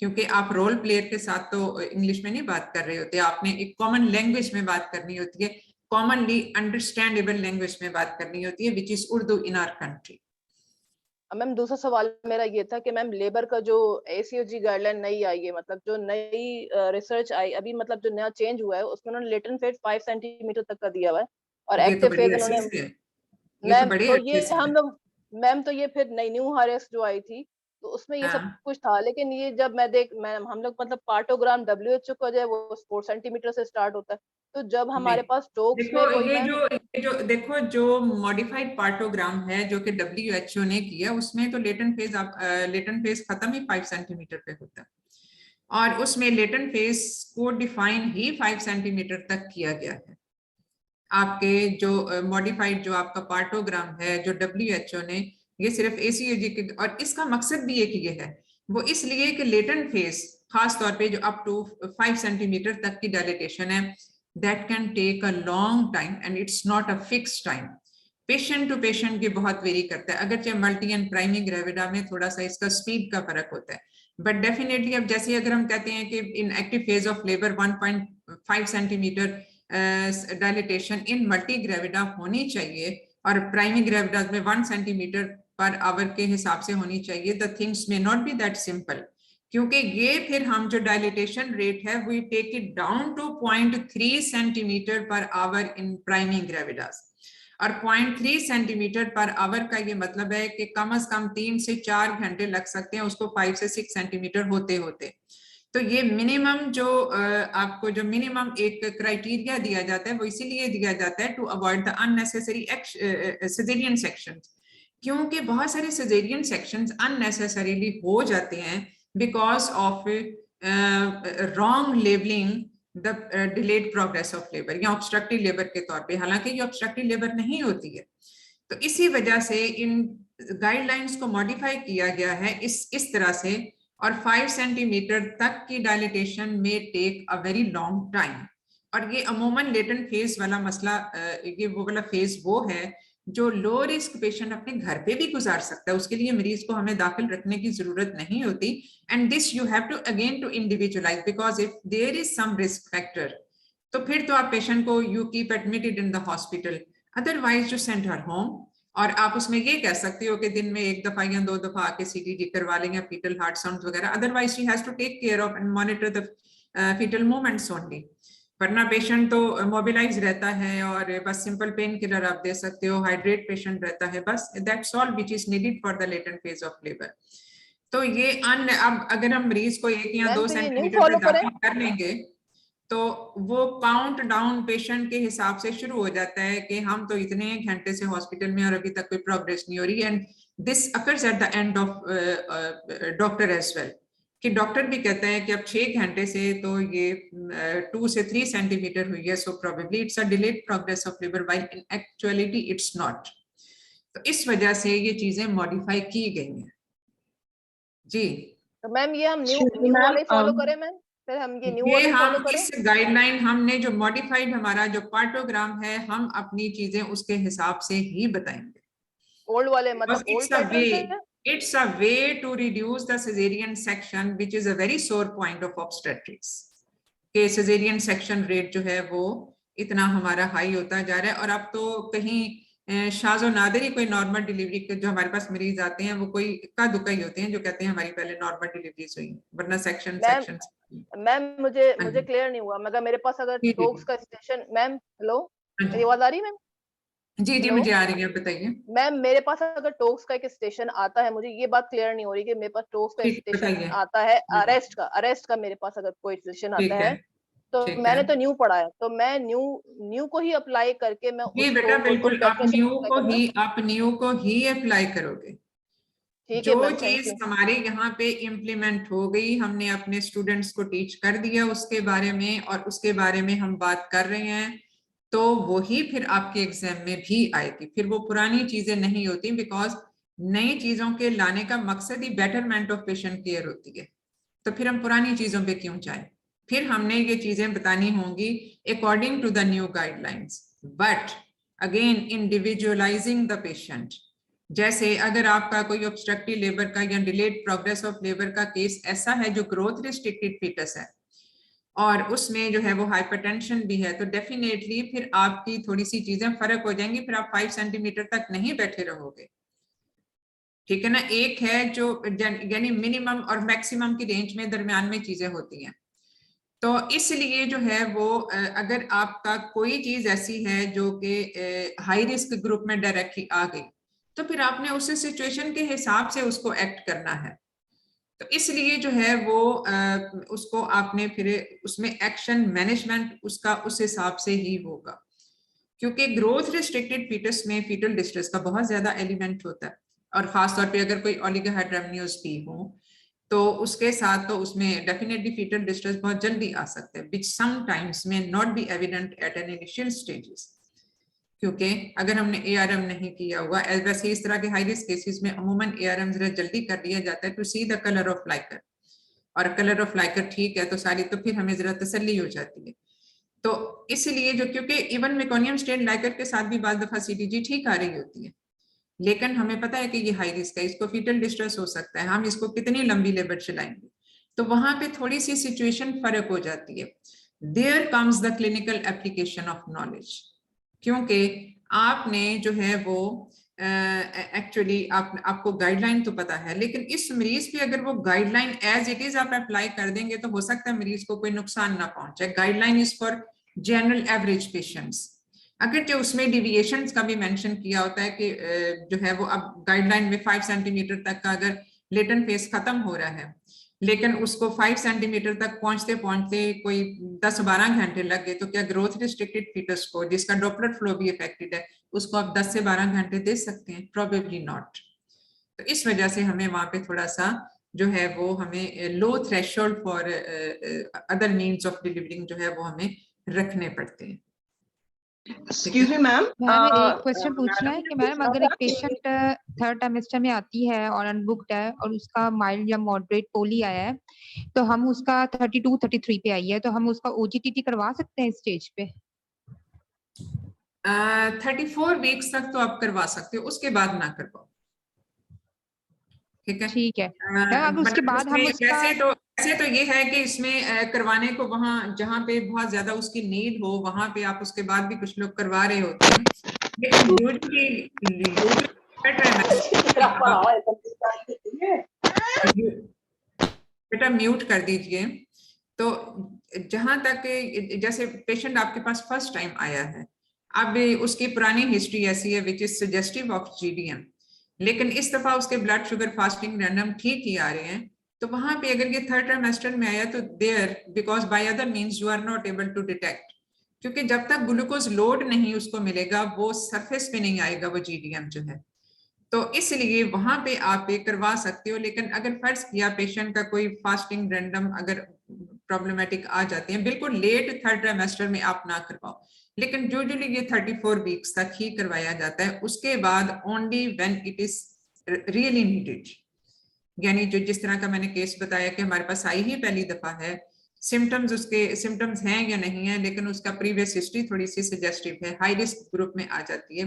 क्योंकि आप रोल प्लेयर के साथ तो इंग्लिश में नहीं बात कर रहे होते, आपने एक कॉमन लैंग्वेज में बात करनी होती है, कॉमनली अंडरस्टैंडेबल लैंग्वेज में बात करनी होती है, which is Urdu in our country. Ma'am दूसरा सवाल मेरा ये था कि मैम लेबर का जो ACOG गाइडलाइन नई आई है, मतलब जो नई रिसर्च आई अभी, मतलब जो नया चेंज हुआ है उसमें उन्होंने लेटेंट फेज 5 सेंटीमीटर तक का दिया हुआ है और ये तो एक्टिव बड़ी फेज अच्छी उन्होंने से है, ये तो मैम बड़े तो अच्छे ये से है। हम लोग मैम तो ये फिर नई न्यू हायर्स जो आई थी तो उसमें ये सब हाँ। कुछ था, लेकिन ये जब मैम हम लोग मतलब पार्टोग्राम WHO का जो है वो 4 सेंटीमीटर से स्टार्ट होता है, तो जब हमारे नहीं पास स्ट्रोक्स देखो, में कोई मैम ये जो देखो जो मॉडिफाइड पार्टोग्राम है जो कि WHO ने किया, उसमें तो लेटेंट फेज खत्म ही 5 सेंटीमीटर पे होता है, और उसमें लेटेंट फेज को डिफाइन ही 5 सेंटीमीटर तक किया गया है। आपके जो मॉडिफाइड जो आपका पार्टोग्राम है जो WHO ने, ये सिर्फ ACOG के, और इसका मकसद भी एक ये है, वो इसलिए कि लेटेंट फेज खास तौर पे जो अप टू 5 सेंटीमीटर तक की डायलिटेशन है, that can take a long time and it's not a fix time, patient to patient के बहुत वेरी करता है, अगरचे मल्टी एंड प्राइमरी ग्रेविडा में थोड़ा सा इसका स्पीड का फर्क होता है, बट डेफिनेटली अब जैसे अगर हम कहते हैं कि इन active phase of labour 1.5 centimetre dilatation in multi gravida होनी चाहिए और प्राइमरी ग्रेविडा में 1 सेंटीमीटर पर आवर के हिसाब से होनी चाहिए, the things may not be that simple, क्योंकि ये फिर हम जो डायलिटेशन रेट है we take it down to 0.3 centimetre per hour in primary gravidas, और 0.3 सेंटीमीटर पर आवर का ये मतलब है कि कम से कम 3 से 4 घंटे लग सकते हैं उसको 5 से 6 सेंटीमीटर होते होते। तो ये मिनिमम जो आपको जो मिनिमम एक क्राइटेरिया दिया जाता है वो इसीलिए दिया जाता है to avoid the unnecessary caesarean sections, क्योंकि बहुत सारे सिजेरियन सेक्शंस अननेसेसरीली हो जाते हैं because of wrong labelling the delayed progress of labour या ऑब्स्ट्रक्टिव लेबर के तौर पे, हालांकि ये ऑब्स्ट्रक्टिव लेबर नहीं होती है। तो इसी वजह से इन गाइडलाइंस को मॉडिफाई किया गया है इस तरह से, और 5 सेंटीमीटर तक की डायलिटेशन में take a very long time, और ये अमूमन लेटेंट फेज वाला मसला, ये वो वाला फेज वो है जो लो रिस्क पेशेंट अपने घर पे भी गुजार सकता है, उसके लिए मरीज को हमें दाखिल रखने की जरूरत नहीं होती, and this you have to again to individualise, because if there is some risk factor तो फिर तो आप पेशेंट को you keep admitted in the hospital, otherwise you send her home, और आप उसमें ये कह सकते हो कि दिन में 1 दफा या 2 दफा आके CTG करवा लेंगे, फीटल हार्ट साउंड्स वगैरह, otherwise she has to take care of and monitor the fetal movements only, वरना पेशेंट तो मोबिलाइज रहता है और बस सिंपल पेन किलर आप दे सकते हो, हाइड्रेट पेशेंट रहता है, बस that's all which is needed for the latent phase of labour. तो ये अब अगर हम मरीज को 1 या 2 तो ये न्यू सेंटीमीटर फॉलो पे करें दाखिल कर लेंगे तो वो काउंट डाउन पेशेंट के हिसाब से शुरू हो जाता है कि हम तो इतने घंटे से हॉस्पिटल में और अभी तक कोई प्रोग्रेस नहीं हो रही, and this occurs at the end of doctor as well, कि डॉक्टर भी कहता है कि अब 6 घंटे से तो ये 2 से 3 सेंटीमीटर हुई है, so probably it's a delayed progress of liver, while in actuality it's not. तो इस वजह से ये चीजें मॉडिफाई की गई हैं जी। तो मैम ये हम न्यू वाले फॉलो करें मैम, फिर हम ये न्यू ये वाले फॉलो हम करें? इस गाइडलाइन हमने जो मॉडिफाइड हमारा जो पार्टोग्राम है, हम अपनी चीजें उसके हिसाब से ही बताएंगे। ओल्ड वाले मतलब ओल्ड पैटर्न से? It's a way to reduce the cesarean section, which is a very sore point of obstetrics. के cesarean section rate जो है वो इतना हमारा हाई होता जा रहा है, और अब तो कहीं शाज़ो नादिर ही कोई नॉर्मल डिलीवरी के जो हमारे पास मरीज आते हैं वो कोई इक्का दुक्का ही होते हैं जो कहते हैं हमारी पहले नॉर्मल डिलीवरीज हुई, वरना सेक्शन मैम मुझे क्लियर नहीं हुआ, मगर मेरे पास अगर टोक्स का स्टेशन, मैम हेलो मेरी आवाज आ रही है मैम? जी जी मुझे आ रही है, बताइए मैम। मेरे पास अगर टोक्स का एक स्टेशन आता है, मुझे ये बात क्लियर नहीं हो रही कि मेरे पास टोक्स का स्टेशन आता है अरेस्ट का मेरे पास अगर कोई स्टेशन आता है तो मैंने तो न्यू पढ़ा है, तो मैं न्यू को ही अप्लाई करके मैं जी बेटा बिल्कुल आप न्यू को ही अप्लाई करोगे। जो चीज हमारे यहाँ पे इम्प्लीमेंट हो गई, हमने अपने स्टूडेंट्स को टीच कर दिया उसके बारे में, और उसके बारे में हम बात कर रहे हैं, तो वही फिर आपके एग्जाम में भी आएगी। फिर वो पुरानी चीजें नहीं होती, बिकॉज नई चीजों के लाने का मकसद ही बेटरमेंट ऑफ पेशेंट केयर होती है, तो फिर हम पुरानी चीजों पे क्यों जाएं। फिर हमने ये चीजें बतानी होंगी according to the new guidelines, but again individualising the patient. जैसे अगर आपका कोई ऑब्स्ट्रक्टिव लेबर का या डिलेड प्रोग्रेस ऑफ लेबर का केस ऐसा है जो ग्रोथ रिस्ट्रिक्टेड फीटस है और उसमें जो है वो हाइपरटेंशन भी है, तो डेफिनेटली फिर आपकी थोड़ी सी चीजें फर्क हो जाएंगी, फिर आप 5 सेंटीमीटर तक नहीं बैठे रहोगे, ठीक है ना। एक है जो यानी मिनिमम और मैक्सिमम की रेंज में दरमियान में चीजें होती हैं, तो इसलिए जो है वो अगर आपका कोई चीज ऐसी है जो कि हाई रिस्क ग्रुप में डायरेक्टली आ गई, तो फिर आपने उस सिचुएशन के हिसाब से उसको एक्ट करना है। तो इसलिए जो है वो उसको आपने फिर उसमें एक्शन मैनेजमेंट उसका उस हिसाब से ही होगा, क्योंकि ग्रोथ रिस्ट्रिक्टेड फीटस में फीटल डिस्ट्रेस का बहुत ज्यादा एलिमेंट होता है, और खासतौर पे अगर कोई ओलिगोहाइड्रोमनियोज भी हो तो उसके साथ तो उसमें डेफिनेटली फीटल डिस्ट्रेस बहुत जल्दी आ सकते हैं, which sometimes may not be evident at an initial stages, क्योंकि अगर हमने ARM नहीं किया हुआ, वैसे इस तरह के हाई रिस्क केसेस में अमूमन ARM जरा जल्दी कर दिया जाता है to see the colour of liquor, और कलर ऑफ लाइकर ठीक है तो सारी, तो फिर हमें जरा तसल्ली हो जाती है। तो इसलिए जो, क्योंकि इवन मेकोनियम स्टेन लाइकर के साथ भी बार दफा CTG ठीक आ रही होती है, लेकिन हमें पता है कि ये हाई रिस्क है, इसको फीटल डिस्ट्रेस हो सकता है, हम इसको कितनी लंबी लेबर चलाएंगे, तो वहां पे थोड़ी सी सिचुएशन फर्क हो जाती है। There comes the clinical application of knowledge, क्योंकि आपने जो है वो एक्चुअली आपको गाइडलाइन तो पता है, लेकिन इस मरीज पे अगर वो गाइडलाइन एज इट इज आप अप्लाई कर देंगे तो हो सकता है मरीज को कोई नुकसान ना पहुंचे। Guideline is for general average patients, अगर जो उसमें डिविएशंस का भी मेंशन किया होता है कि जो है वो अब गाइडलाइन में 5 सेंटीमीटर तक का अगर लेटेंट फेस खत्म हो रहा है, लेकिन उसको 5 सेंटीमीटर तक पहुंचते पहुंचते कोई 10-12 घंटे लग गए, तो क्या ग्रोथ रिस्ट्रिक्टेड फीटस को जिसका डॉपलर फ्लो भी इफेक्टेड है उसको आप 10 से 12 घंटे दे सकते हैं? Probably not. तो इस वजह से हमें वहां पे थोड़ा सा जो है वो हमें low threshold for other means of delivering जो है वो हमें रखने पड़ते हैं। Excuse me, मैम, एक क्वेश्चन पूछना है कि मैम अगर एक पेशेंट 3rd ट्राइमेस्टर में आती है और अनबुक्ड है और उसका माइल्ड या मॉडरेट पोली आया है, तो हम उसका 32-33 पे आई है, तो हम उसका OGTT करवा सकते हैं स्टेज पे? 34 वीक्स तक तो आप करवा सकते हो, उसके बाद ना करवाओ, ठीक है? ठीक है। अगर उसके बाद हम उसका ऐसे तो ये है कि इसमें करवाने को वहां जहां पे बहुत ज्यादा उसकी नीड हो वहां पे आप उसके बाद भी कुछ लोग करवा रहे होते हैं, लेकिन बेटा म्यूट कर दीजिए। तो जहां तक जैसे पेशेंट आपके पास फर्स्ट टाइम आया है, अब उसकी पुरानी हिस्ट्री ऐसी है which is suggestive of GDM, लेकिन इस दफा उसके ब्लड शुगर फास्टिंग रैंडम ठीक ही आ रहे हैं, तो वहां पे अगर ये 3rd ट्राइमेस्टर में आया तो there because by other means you are not able to detect, क्योंकि जब तक ग्लूकोज लोड नहीं उसको मिलेगा वो सरफेस पे नहीं आएगा वो GDM जो है, तो इसलिए वहां पे आप ये करवा सकते हो। लेकिन अगर फर्ज किया पेशेंट का कोई फास्टिंग रैंडम अगर प्रॉब्लमेटिक आ जाती हैं, बिल्कुल लेट थर्ड ट्राइमेस्टर में आप ना करवाओ, लेकिन यूजुअली ये 34 वीक्स तक ही करवाया जाता है, उसके बाद only when it is really needed. यानी जो जिस तरह का मैंने केस बताया कि हमारे पास आई ही पहली दफा है, सिम्टम्स उसके सिम्टम्स हैं या नहीं है, लेकिन उसका प्रीवियस हिस्ट्री थोड़ी सी सजेस्टिव है, हाई रिस्क ग्रुप में आ जाती है,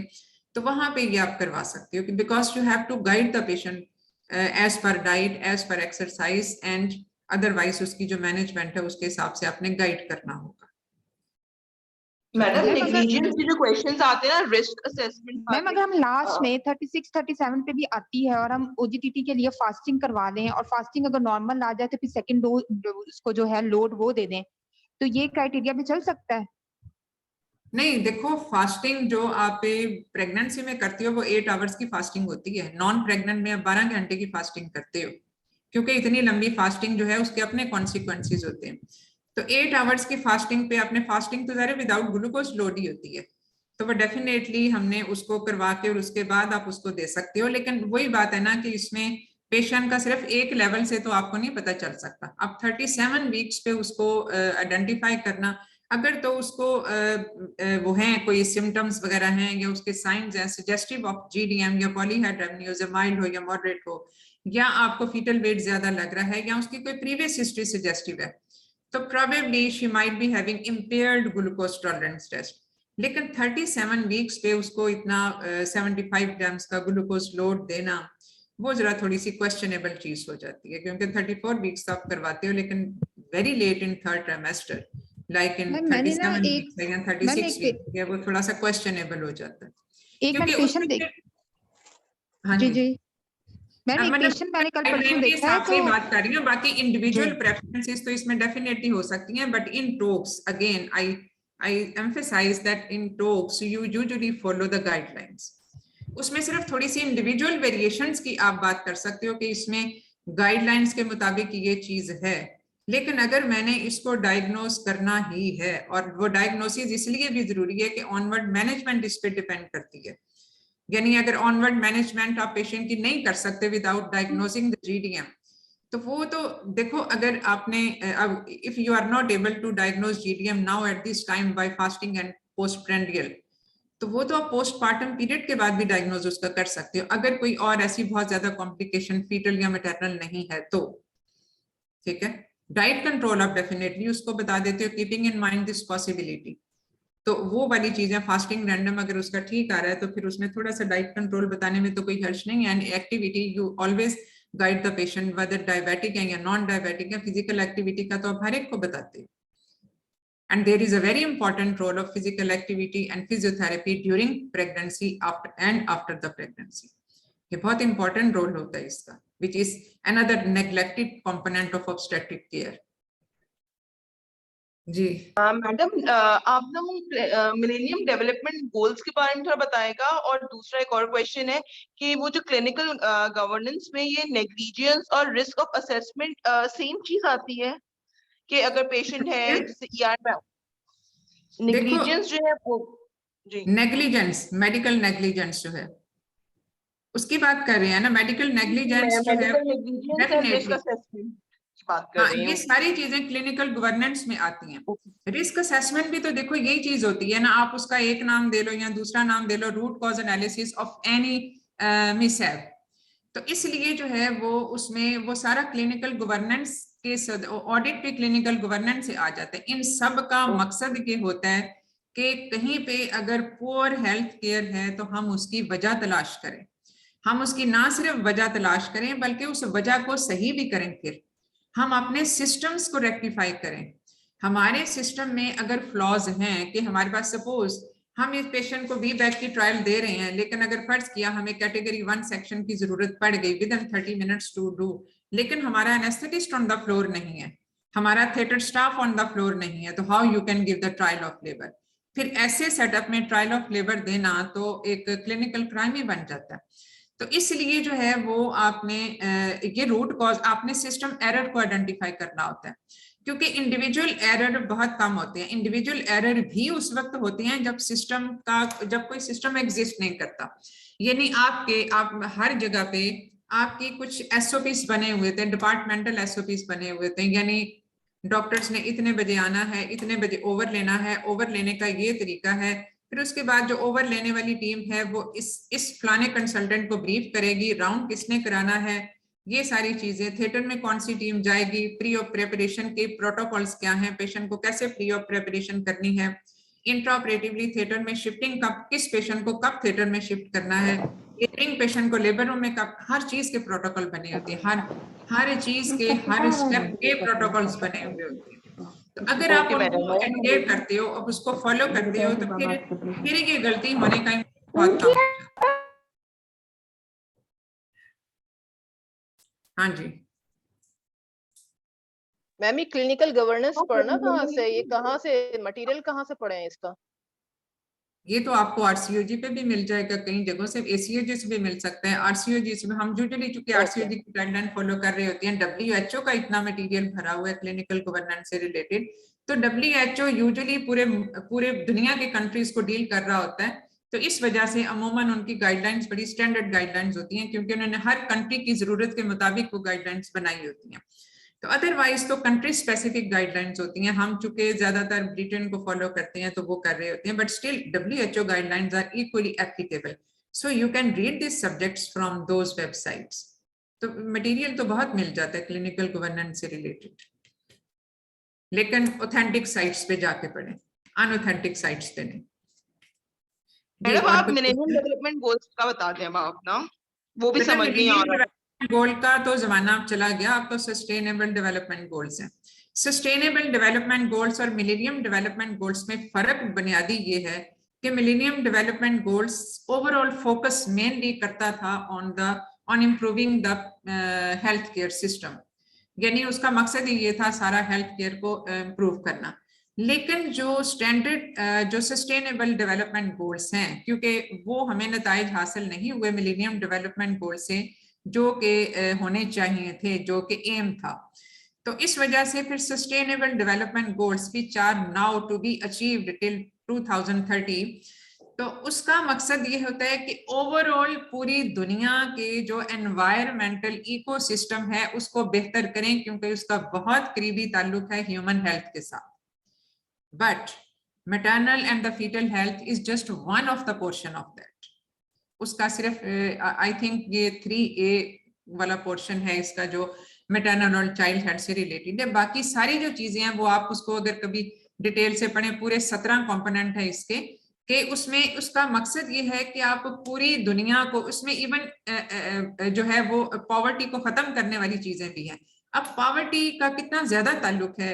तो वहां पे ये आप करवा सकते हो, because you have to guide the patient as per diet, as per exercise and otherwise उसकी जो मैनेजमेंट है उसके हिसाब से आपने गाइड करना होगा। मैडम मैम, नेग्लिजेंस के जो क्वेश्चंस आते हैं ना रिस्क असेसमेंट मैम अगर हम लास्ट में 36 37 पे भी आती है और हम ओजीटीटी के लिए फास्टिंग करवा दें और फास्टिंग अगर नॉर्मल आ जाए तो फिर सेकंड डोज उसको जो है लोड वो दे दें, तो ये क्राइटेरिया भी चल सकता है? नहीं, देखो फास्टिंग जो आप प्रेगनेंसी में करती हो वो 8 आवर्स की फास्टिंग होती है, नॉन प्रेग्नेंट में आप 12 घंटे की फास्टिंग करते हो, क्योंकि इतनी लंबी फास्टिंग जो है उसके अपने कॉन्सिक्वेंसेस होते हैं। तो 8 आवर्स की फास्टिंग पे आपने, फास्टिंग तो ज़ाहिर विदाउट ग्लूकोज लोड ही होती है, तो वो डेफिनेटली हमने उसको करवा के और उसके बाद आप उसको दे सकते हो, लेकिन वही बात है ना कि इसमें पेशेंट का सिर्फ एक लेवल से तो आपको नहीं पता चल सकता। अब 37 वीक्स पे उसको आइडेंटिफाई करना, अगर तो उसको वो हैं कोई सिम्टम्स वगैरह हैं या उसके साइंस हैं सजेस्टिव ऑफ जीडीएम या पॉलीहाइड्रेमनियोज, माइल्ड हो या मॉडरेट हो, या आपको फीटल वेट ज्यादा लग रहा है या उसकी कोई प्रीवियस हिस्ट्री सजेस्टिव है, तो probably she might be having impaired glucose tolerance test. लेकिन 37 वीक्स पे उसको इतना 75 ग्राम्स का ग्लूकोज लोड देना वो जरा थोड़ी सी क्वेश्चनेबल चीज हो जाती है, क्योंकि 34 वीक्स आप करवाते हो, लेकिन very late in third trimester like in 37 weeks या 36 वीक्स वो थोड़ा सा क्वेश्चनेबल हो जाता है। एक मैंने पेशेंट देख, हाँ जी मैंने एक पेशेंट मैंने कल परसों देखा है, तो बात कर रही हूँ, बाकी इंडिविजुअल प्रेफरेंसेस तो इसमें डेफिनेटली हो सकती हैं, but in talks again I emphasize that in talks you usually follow the guidelines. उसमें सिर्फ थोड़ी सी इंडिविजुअल वेरिएशंस की आप बात कर सकते हो कि इसमें गाइडलाइंस के मुताबिक ये चीज है, लेकिन अगर मैंने इसको डायग्नोज करना ही है, और वो डायग्नोसिस इसलिए भी जरूरी है कि ऑनवर्ड मैनेजमेंट इस पे डिपेंड करती है, यानी अगर ऑनवर्ड मैनेजमेंट आप पेशेंट की नहीं कर सकते विदाउट डायग्नोजिंग द जीडीएम, तो वो तो देखो, अगर आपने if you are not able to diagnose GDM now at this time by fasting and postprandial, तो वो तो आप पोस्टपार्टम पीरियड के बाद भी डायग्नोज उसका कर सकते हो, अगर कोई और ऐसी बहुत ज्यादा कॉम्प्लिकेशन फीटल या मैटरनल नहीं है तो। ठीक है, डाइट कंट्रोल आप डेफिनेटली उसको बता देते हो, keeping in mind this possibility, तो वो वाली चीजें फास्टिंग रैंडम अगर उसका ठीक आ रहा है तो फिर उसमें थोड़ा सा डाइट कंट्रोल बताने में तो कोई हर्ष नहीं है। And activity you always guide the patient, whether diabetic है या नॉन डायबिटिक है, फिजिकल एक्टिविटी का तो आप हर एक को बताते हैं। And there is a very important role of physical activity and physiotherapy during pregnancy and after the pregnancy, ये बहुत इंपॉर्टेंट रोल होता है इसका, which is another neglected component of obstetric care. जी मैडम आप मिलेनियम डेवलपमेंट गोल्स के बारे में थोड़ा बताएगा, और दूसरा एक और क्वेश्चन है कि वो जो क्लिनिकल गवर्नेंस में ये नेग्लिजेंस और रिस्क ऑफ असेसमेंट सेम चीज आती है कि अगर पेशेंट है जैसे ईआर में नेग्लिजेंस जो है वो, जी नेग्लिजेंस, मेडिकल नेग्लिजेंस जो है उसकी बात कर रहे हैं ना, मेडिकल नेग्लिजेंस जो है डेफिनेटली बात कर रही हूं। ये सारी चीजें क्लिनिकल गवर्नेंस में आती हैं। रिस्क असेसमेंट भी तो देखो यही चीज होती है ना, आप उसका एक नाम दे लो या दूसरा नाम दे लो, root cause analysis of any mishap, तो इसलिए जो है वो उसमें वो सारा क्लिनिकल गवर्नेंस के ऑडिट पे क्लिनिकल गवर्नेंस से आ जाता है। इन सब का मकसद ये होता है कि कहीं पे अगर पुअर हेल्थ केयर है तो हम उसकी वजह तलाश करें, हम उसकी ना सिर्फ वजह तलाश करें बल्कि उस वजह को सही भी करें, फिर हम अपने सिस्टम्स को रेक्टिफाई करें। हमारे सिस्टम में अगर फ्लॉज हैं कि हमारे पास सपोज हम इस पेशेंट को वी-बैक की ट्रायल दे रहे हैं, लेकिन अगर फर्ज किया हमें कैटेगरी 1 सेक्शन की जरूरत पड़ गई within 30 minutes to do, लेकिन हमारा एनेस्थेटिस्ट ऑन द फ्लोर नहीं है, हमारा theatre staff on the floor नहीं है, तो how you can give the trial of labour. फिर ऐसे सेटअप में ट्रायल ऑफ लेबर देना तो एक क्लिनिकल क्राइम ही बन जाता है। तो इसलिए जो है वो आपने ये रूट कॉज, आपने सिस्टम एरर को आइडेंटिफाई करना होता है, क्योंकि इंडिविजुअल एरर बहुत कम होते हैं। इंडिविजुअल एरर भी उस वक्त होते हैं जब कोई सिस्टम एग्जिस्ट नहीं करता, यानी आप हर जगह पे आपकी कुछ एसओपीस बने हुए थे, डिपार्टमेंटल एसओपीस बने हुए थे, यानी डॉक्टर्स ने इतने बजे आना है, इतने बजे ओवर लेना है, ओवर लेने का ये तरीका है। फिर उसके बाद जो ओवर लेने वाली टीम है वो इस फलाने कंसल्टेंट को ब्रीफ करेगी, राउंड किसने कराना है, ये सारी चीजें। थिएटर में कौन सी टीम जाएगी, प्री ऑफ प्रेपरेशन के प्रोटोकॉल्स क्या हैं, पेशेंट को कैसे प्री ऑफ प्रेपरेशन करनी है, इंट्राऑपरेटिवली थिएटर में शिफ्टिंग कब, किस पेशेंट को कब थिएटर में शिफ्ट करना है, लेबरिंग पेशेंट को लेबर रूम में कब, हर चीज के प्रोटोकॉल बने होते हैं, हर चीज के हर स्टेप के प्रोटोकॉल्स बने हुए होते हैं। तो अगर आप उनको एडहेयर करते हो, अब उसको फॉलो करते हो, तो फिर ये गलती होने का बहुत कम है। हाँ जी मैम, ये क्लिनिकल गवर्नेंस पढ़ना कहाँ से, ये कहाँ से मटेरियल कहाँ से पढ़े हैं इसका? ये तो आपको आरसीओजी पे भी मिल जाएगा, कई जगहों से, एसीओजी से भी मिल सकता है। आरसीओजी से हम यूजुअली चूंकि आरसीओजी की गाइडलाइन फॉलो कर रहे होते हैं, WHO का इतना मटेरियल भरा हुआ है क्लिनिकल गवर्नेंस से रिलेटेड, तो WHO यूजुअली पूरे दुनिया के कंट्रीज को डील कर रहा होता है। तो इस वजह से अमूमन उनकी गाइडलाइंस बड़ी स्टैंडर्ड गाइडलाइंस होती हैं, क्योंकि उन्होंने हर कंट्री की जरूरत के मुताबिक वो गाइडलाइंस बनाई होती हैं। तो अदरवाइज तो कंट्री स्पेसिफिक गाइडलाइंस होती हैं, हम चूंकि ज्यादातर ब्रिटेन को फॉलो करते हैं तो वो कर रहे होते हैं, but still WHO guidelines are equally applicable, so you can read this subjects from those websites. तो मटेरियल तो बहुत मिल जाता है क्लिनिकल गवर्नेंस से रिलेटेड, लेकिन ऑथेंटिक साइट्स पे जाके पढ़ें, अनऑथेंटिक साइट्स पे नहीं। मैडम आप मिलेनियम डेवलपमेंट गोल्स का बता दें आप ना, वो भी समझ नहीं आ रहा। गोल का तो जमाना अब चला गया, अब तो सस्टेनेबल डेवलपमेंट गोल्स हैं। सस्टेनेबल डेवलपमेंट गोल्स और मिलेनियम डेवलपमेंट गोल्स में फर्क बुनियादी ये है कि millennium development goals overall focus mainly करता था on improving the health care system, यानी उसका मकसद ही ये था सारा हेल्थ केयर को इम्प्रूव करना। लेकिन जो स्टैंडर्ड जो सस्टेनेबल डेवलपमेंट गोल्स हैं, क्योंकि वो हमें नताइज हासिल नहीं हुए मिलेनियम डेवलपमेंट गोल से जो कि होने चाहिए थे, जो कि एम था, तो इस वजह से फिर sustainable development goals which are now to be achieved till 2030, तो उसका मकसद ये होता है कि ओवरऑल पूरी दुनिया के जो एनवायरमेंटल इकोसिस्टम है उसको बेहतर करें, क्योंकि उसका बहुत करीबी ताल्लुक है ह्यूमन हेल्थ के साथ। But maternal and the fetal health is just one of the portion of that. उसका सिर्फ आई थिंक ये 3A वाला पोर्शन है इसका, जो मैटरनल और चाइल्ड हेल्थ से रिलेटेड है। बाकी सारी जो चीजें हैं वो आप उसको अगर कभी डिटेल से पढ़ें, पूरे 17 कंपोनेंट है इसके, कि उसमें उसका मकसद ये है कि आप पूरी दुनिया को, उसमें इवन जो है वो पॉवर्टी को खत्म करने वाली चीजें भी हैं। अब पॉवर्टी का कितना ज्यादा ताल्लुक है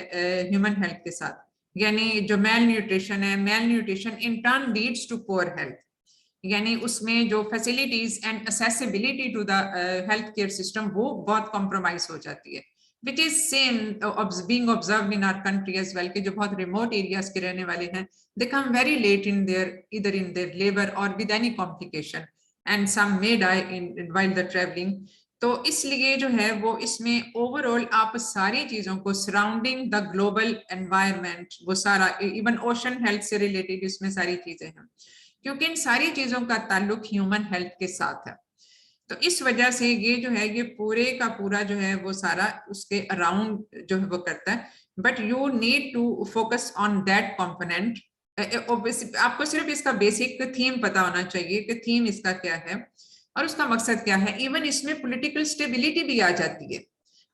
ह्यूमन हेल्थ के साथ, यानी जो मेल न्यूट्रिशन है, malnutrition in turn leads to poor health, यानी उसमें जो facilities and accessibility to the health care system वो बहुत कॉम्प्रोमाइज हो जाती है, which is same being observed in our country as well, कि जो बहुत रिमोट एरियाज के रहने वाले हैं, they come very late in their labour और with any complication, and some may die in while the travelling. तो इसलिए जो है वो इसमें ओवरऑल आप सारी चीजों को सराउंडिंग द ग्लोबल एनवायरनमेंट, वो सारा इवन ओशन हेल्थ से रिलेटेड इसमें सारी चीजें हैं, क्योंकि इन सारी चीजों का ताल्लुक ह्यूमन हेल्थ के साथ है। तो इस वजह से ये जो है ये पूरे का पूरा जो है वो सारा उसके अराउंड जो है वो करता है। But you need to focus on that component. आपको सिर्फ इसका बेसिक थीम पता होना चाहिए कि थीम इसका क्या है और उसका मकसद क्या है। इवन इसमें पॉलिटिकल स्टेबिलिटी भी आ जाती है,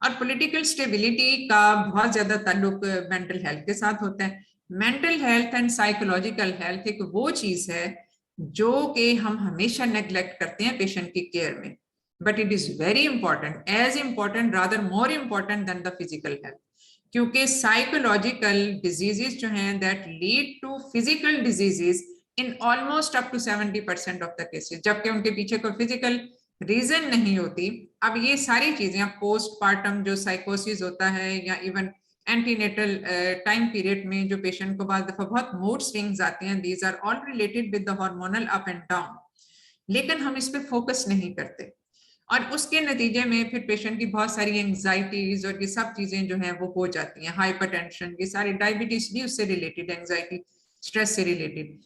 और पॉलिटिकल स्टेबिलिटी का बहुत ज्यादा ताल्लुक मेंटल हेल्थ के साथ होता है। Mental health and psychological health एक वो चीज है जो कि हम हमेशा नेग्लेक्ट करते हैं पेशेंट की केयर में, but it is very important, as important rather more important than the physical health, क्योंकि साइकोलॉजिकल डिजीजेस जो हैं that lead to physical diseases in almost up to 70% of the cases, जबकि उनके पीछे कोई फिजिकल रीजन नहीं होती। अब ये सारी चीजें पोस्टपार्टम जो साइकोसिस होता है या इवन एंटीनेटल टाइम पीरियड में जो पेशेंट को बाद दफा बहुत मूड स्विंग्स आते हैं, these are all related with the hormonal up and down, लेकिन हम इस पे फोकस नहीं करते और उसके नतीजे में फिर पेशेंट की बहुत सारी एंजाइटीज और ये सब चीजें जो हैं वो हो जाती हैं, हाइपरटेंशन, ये सारी डायबिटीज भी उससे रिलेटेड, एंजाइटी स्ट्रेस से रिलेटेड।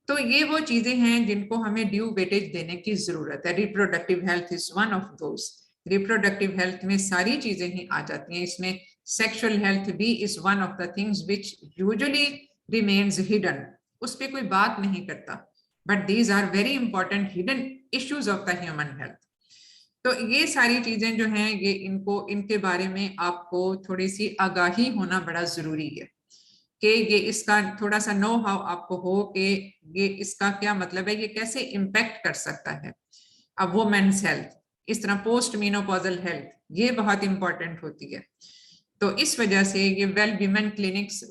तो ये वो चीजें हैं जिनको हमें ड्यू वेटेज देने की जरूरत है। Reproductive health is one of those. Reproductive health में सारी चीजें ही आ जाती हैं, इसमें सेक्सुअल हेल्थ भी is one of the things which usually remains hidden, उस पर कोई बात नहीं करता, but these are very important hidden issues of the human health. तो ये सारी चीजें जो हैं ये इनके बारे में आपको थोड़ी सी आगाही होना बड़ा जरूरी है कि ये इसका थोड़ा सा नो हाउ आपको हो कि ये इसका क्या मतलब है, ये कैसे इम्पैक्ट कर सकता है अब वुमेन्स हेल्थ, इस तरह पोस्ट मेनोपॉजल हेल्थ, ये बहुत इंपॉर्टेंट होती है। तो इस वजह से ये वेल विमेन क्लिनिक्स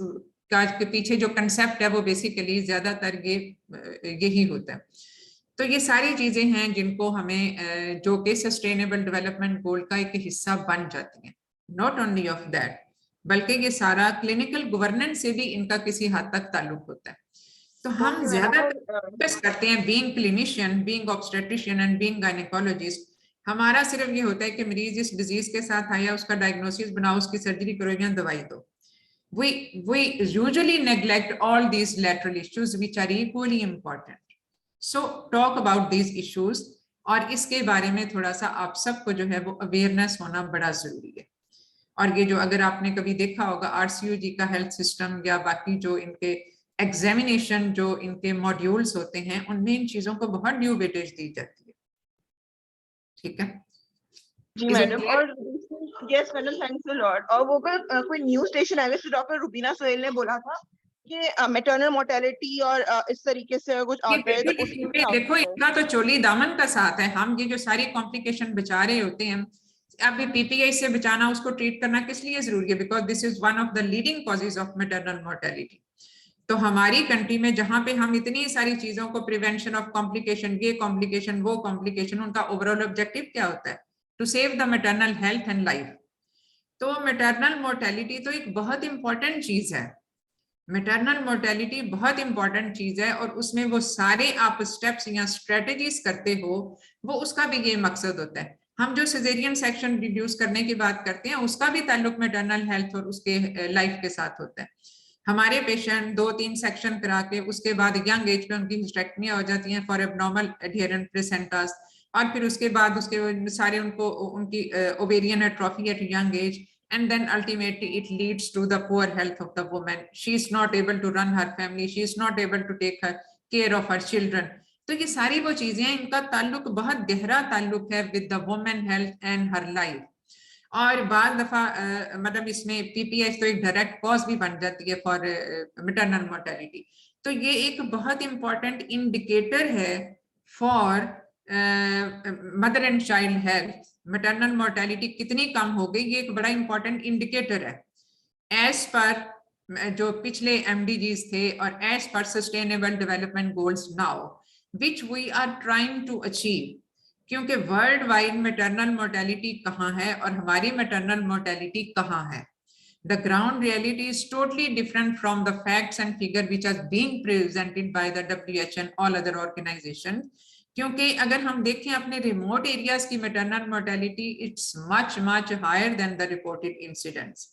का के पीछे जो कंसेप्ट है वो बेसिकली ज्यादातर यही होता है। तो ये सारी चीजें हैं जिनको हमें जो कि सस्टेनेबल डेवलपमेंट गोल का एक हिस्सा बन जाती हैं। नॉट ओनली ऑफ दैट, बल्कि ये सारा क्लिनिकल गवर्नेंस से भी इनका किसी हद तक ताल्लुक होता है। तो हम ज्यादा फोकस करते हैं being clinician, being obstetrician and being gynaecologist, हमारा सिर्फ ये होता है कि मरीज इस डिजीज के साथ आया, उसका डायग्नोसिस बनाओ, उसकी सर्जरी करो या दवाई दो। We usually neglect all these lateral issues which are equally important. So talk about these issues, और इसके बारे में थोड़ा सा आप सबको जो है वो अवेयरनेस होना बड़ा जरूरी है। और ये जो अगर आपने कभी देखा होगा RCUG का हेल्थ सिस्टम या बाकी जो इनके एग्जामिनेशन जो इनके मॉड्यूल्स होते हैं उनमें इन चीजों को बहुत ड्यू वेटेज दी जाती है। ठीक है जी मैडम, और yes madam, thanks a lot. और वो कोई न्यूज स्टेशन आया से डॉक्टर रुबीना सोहेल ने बोला था कि मैटरनल मोर्टेलिटी और इस तरीके से कुछ आता है, तो उसमें देखो इनका तो चोली दामन का साथ है। हम ये जो सारी कॉम्प्लिकेशन बचा रहे होते हैं, अभी PPI से बचाना, उसको ट्रीट करना किस लिए जरूरी है? Because this is one of the leading causes of maternal mortality. तो हमारी कंट्री में जहां पे हम इतनी सारी चीजों को प्रिवेंशन ऑफ कॉम्प्लिकेशन, ये कॉम्प्लिकेशन वो कॉम्प्लिकेशन, उनका ओवरऑल ऑब्जेक्टिव क्या होता है? To save the maternal health and life. तो मैटरनल मोर्टेलिटी तो एक बहुत इंपॉर्टेंट चीज है, मैटरनल मोर्टेलिटी बहुत इंपॉर्टेंट चीज है, और उसमें वो सारे आप स्टेप्स या स्ट्रेटेजीज करते हो, वो उसका भी ये मकसद होता है। हम जो सिजेरियन सेक्शन रिड्यूस करने की बात करते हैं उसका भी ताल्लुक मैटरनल हेल्थ और उसके लाइफ के साथ होता है। हमारे पेशेंट 2-3 सेक्शन करा के उसके बाद यंग एज में उनकी हिस्टेक्टमी हो जाती है फॉर एबनॉर्मल एडहेरेंट प्लेसेंटास, और फिर उसके बाद उसके सारे उनको उनकी ovarian atrophy eight young age, and then ultimately it leads to the poor health of the woman. She is not able to run her family, she is not able to take her care of her children. तो ये सारी वो चीजें हैं, इनका ताल्लुक बहुत गहरा ताल्लुक है with the woman health and her life। और बाद दफा मतलब इसमें PPH तो एक डायरेक्ट कॉज भी बन जाती है फॉर मैटरनल मोर्टेलिटी। तो ये एक बहुत इंपॉर्टेंट इंडिकेटर है for mother and child health. Maternal mortality कितनी कम हो गई, ये एक बड़ा इंपॉर्टेंट इंडिकेटर है एज पर जो पिछले MDGs थे और as per sustainable development goals now which we are trying to achieve. क्योंकि वर्ल्ड वाइड मैटरनल मोर्टेलिटी कहाँ है और हमारी मैटरनल मोर्टेलिटी कहाँ है? The ground reality is totally different from the facts and figure which are being presented by the WHO and all other organizations। क्योंकि अगर हम देखें अपने रिमोट एरियाज की maternal mortality it's much higher than the reported incidents.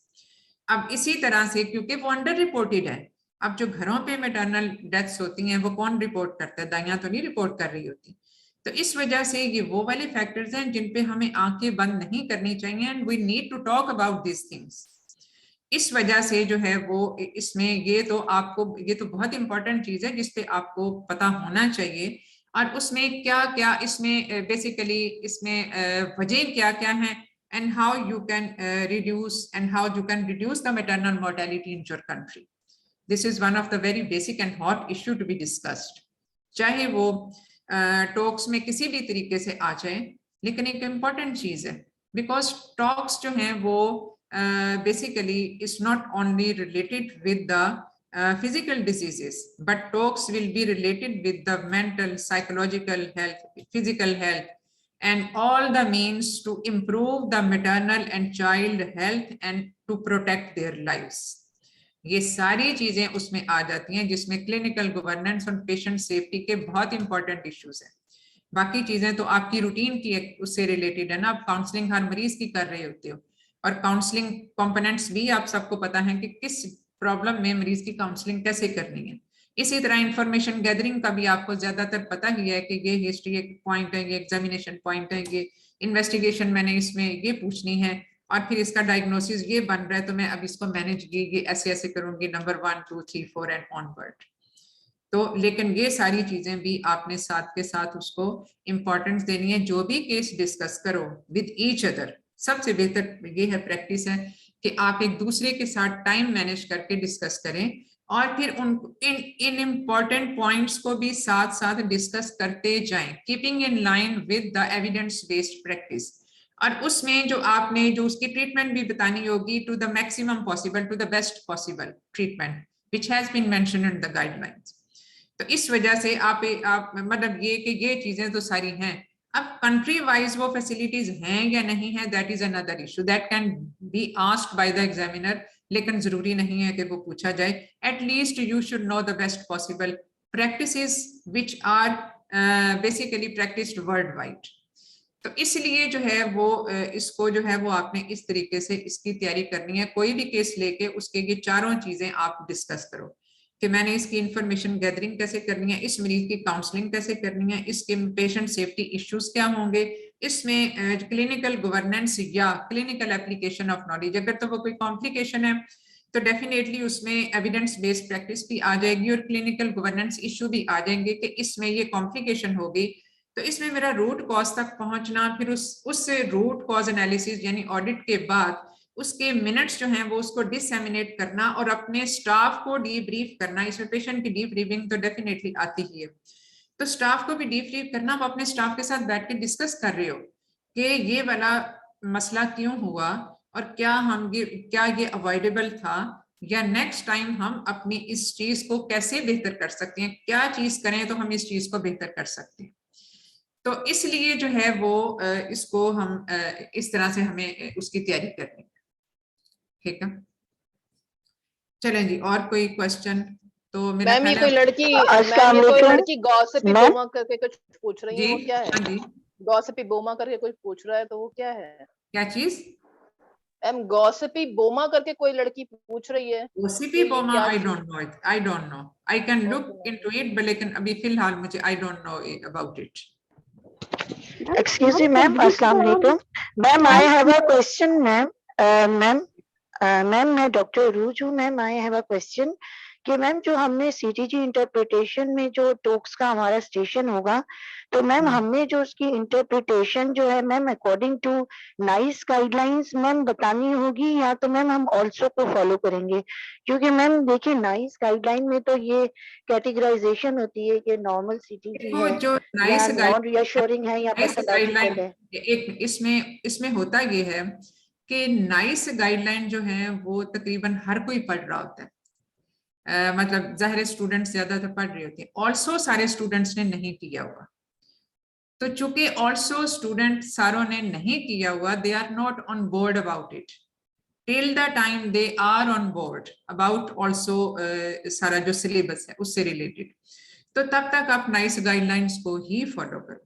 अब इसी तरह से क्योंकि वो अंडर रिपोर्टेड है, अब जो घरों पे मैटरनल डेथ्स होती हैं वो कौन रिपोर्ट करता है? दाइयां तो नहीं रिपोर्ट कर रही होती। तो इस वजह से ये वो वाले फैक्टर्स हैं जिन पे हमें आंखें बंद नहीं करनी चाहिए, and we need to talk about this things. इस वजह से जो है वो इसमें ये तो बहुत इंपॉर्टेंट चीज है जिसपे आपको पता होना चाहिए। और उसमें क्या क्या इसमें बेसिकली इसमें वजह क्या क्या है, and how you can reduce the maternal mortality in your country. This is one of the very basic and hot issue to be discussed, चाहे वो टॉक्स में किसी भी तरीके से आ जाए, लेकिन एक इम्पॉर्टेंट चीज है बिकॉज टॉक्स जो हैं वो basically is not only related with the physical diseases, but talks will be related with the mental, psychological health, physical health, and all the means to improve the maternal and child health and to protect their lives। ये सारी चीजें उसमें आ जाती हैं जिसमें clinical governance और patient safety के बहुत इंपॉर्टेंट इश्यूज हैं। बाकी चीजें तो आपकी रूटीन की उससे रिलेटेड है ना, आप काउंसलिंग हर मरीज की कर रहे होते हो, और काउंसलिंग कंपोनेंट्स भी आप सबको पता है कि किस प्रॉब्लम में मरीज की काउंसलिंग कैसे करनी है। इसी तरह इंफॉर्मेशन गैदरिंग का भी आपको ज्यादातर पता ही है कि ये हिस्ट्री एक पॉइंट है, ये एग्जामिनेशन पॉइंट है, ये इन्वेस्टिगेशन मैंने इसमें ये पूछनी है, और फिर इसका डायग्नोसिस ये बन रहा है तो मैं अब इसको मैनेज ये ऐसे ऐसे करूंगी, नंबर 1 2 3 4 एंड ऑनवर्ड। तो लेकिन ये सारी चीजें भी आपने साथ के साथ उसको इम्पोर्टेंस देनी है। जो भी केस डिस्कस करो विद ईच अदर, सबसे बेहतर ये है प्रैक्टिस है कि आप एक दूसरे के साथ टाइम मैनेज करके डिस्कस करें और फिर उन इन इम्पोर्टेंट पॉइंट्स को भी साथ साथ डिस्कस करते जाएं, keeping in line with the evidence based practice. और उसमें जो आपने जो उसकी ट्रीटमेंट भी बतानी होगी to the maximum possible, to the best possible treatment which has been mentioned in the guidelines. तो इस वजह से आप मतलब ये कि ये चीजें तो सारी हैं। अब कंट्री वाइज वो फैसिलिटीज हैं या नहीं है, that is another issue, that can be asked by the examiner, लेकिन जरूरी नहीं है कि वो पूछा जाए। At least you should know the best possible practices which are basically practised world wide. तो इसलिए जो है वो इसको जो है वो आपने इस तरीके से इसकी तैयारी करनी है। कोई भी केस लेके उसके ये चारों चीजें आप डिस्कस करो कि मैंने इसकी इंफॉर्मेशन गैदरिंग कैसे करनी है, इस मरीज की काउंसलिंग कैसे करनी है, इसके पेशेंट सेफ्टी इश्यूज क्या होंगे, इसमें क्लिनिकल गवर्नेंस या क्लिनिकल एप्लीकेशन ऑफ नॉलेज, अगर तो वो कोई कॉम्प्लिकेशन है तो डेफिनेटली उसमें एविडेंस बेस्ड प्रैक्टिस भी आ जाएगी और क्लिनिकल गवर्नेंस इश्यू भी आ जाएंगे कि इसमें ये कॉम्प्लिकेशन होगी तो इसमें मेरा रूट कॉज तक पहुंचना, फिर उस रूट कॉज एनालिसिस यानी ऑडिट के बाद उसके मिनट्स जो हैं वो उसको डिसएमिनेट करना और अपने स्टाफ को डीब्रीफ करना। इसमें पेशेंट की डीब्रीफिंग तो डेफिनेटली आती ही है, तो स्टाफ को भी डीब्रीफ करना। आप अपने स्टाफ के साथ बैठ के डिस्कस कर रहे हो कि ये वाला मसला क्यों हुआ और क्या ये अवॉइडेबल था या नेक्स्ट टाइम हम अपनी इस चीज को कैसे बेहतर कर सकते हैं, क्या चीज करें तो हम इस चीज को बेहतर कर सकते हैं। तो इसलिए जो है वो इसको हम इस तरह से हमें उसकी तैयारी करनी है। ठीक है, चलें जी, और कोई क्वेश्चन? तो मेरा मैम ये ख्याल कोई लड़की गॉसिपी बोमा करके कुछ पूछ रही है, वो क्या है? हाँ जी, गॉसिपी बोमा करके कुछ पूछ रहा है तो वो क्या है? क्या चीज? मैम गॉसिपी बोमा करके कोई लड़की पूछ रही है। गॉसिपी बोमा, I don't know it, I don't know, I can look into it, लेकिन अभी फिलहाल मुझे I don't know about it. Excuse me, ma'am. Assalamu alaikum. Ma'am, I have a question, ma'am. Ma'am मैं डॉक्टर रूज हूँ। Ma'am I have a question कि ma'am जो हमने CTG interpretation में जो टॉक्स का हमारा स्टेशन होगा तो मैम हमें जो उसकी इंटरप्रिटेशन जो है ma'am according to NICE guidelines ma'am बतानी होगी या तो मैम हम ऑल्सो को फॉलो करेंगे? क्योंकि मैम देखिए नाइस गाइडलाइन में तो ये कैटेगराइजेशन होती है कि नॉर्मल सीटीजी है जो नाइस नॉन रियश्योरिंग है या पैथोलॉजिकल है। एक इसमें होता ये है कि नाइस गाइडलाइन जो है वो तकरीबन हर कोई पढ़ रहा होता है, मतलब जाहिर स्टूडेंट्स ज्यादातर पढ़ रहे होते हैं, ऑल्सो सारे स्टूडेंट्स ने नहीं किया हुआ। तो चूंकि ऑल्सो स्टूडेंट सारों ने नहीं किया हुआ, they are not on board about it till the time they are on board about also सारा जो सिलेबस है उससे रिलेटेड, तो तब तक आप नाइस गाइडलाइंस को ही फॉलो करो।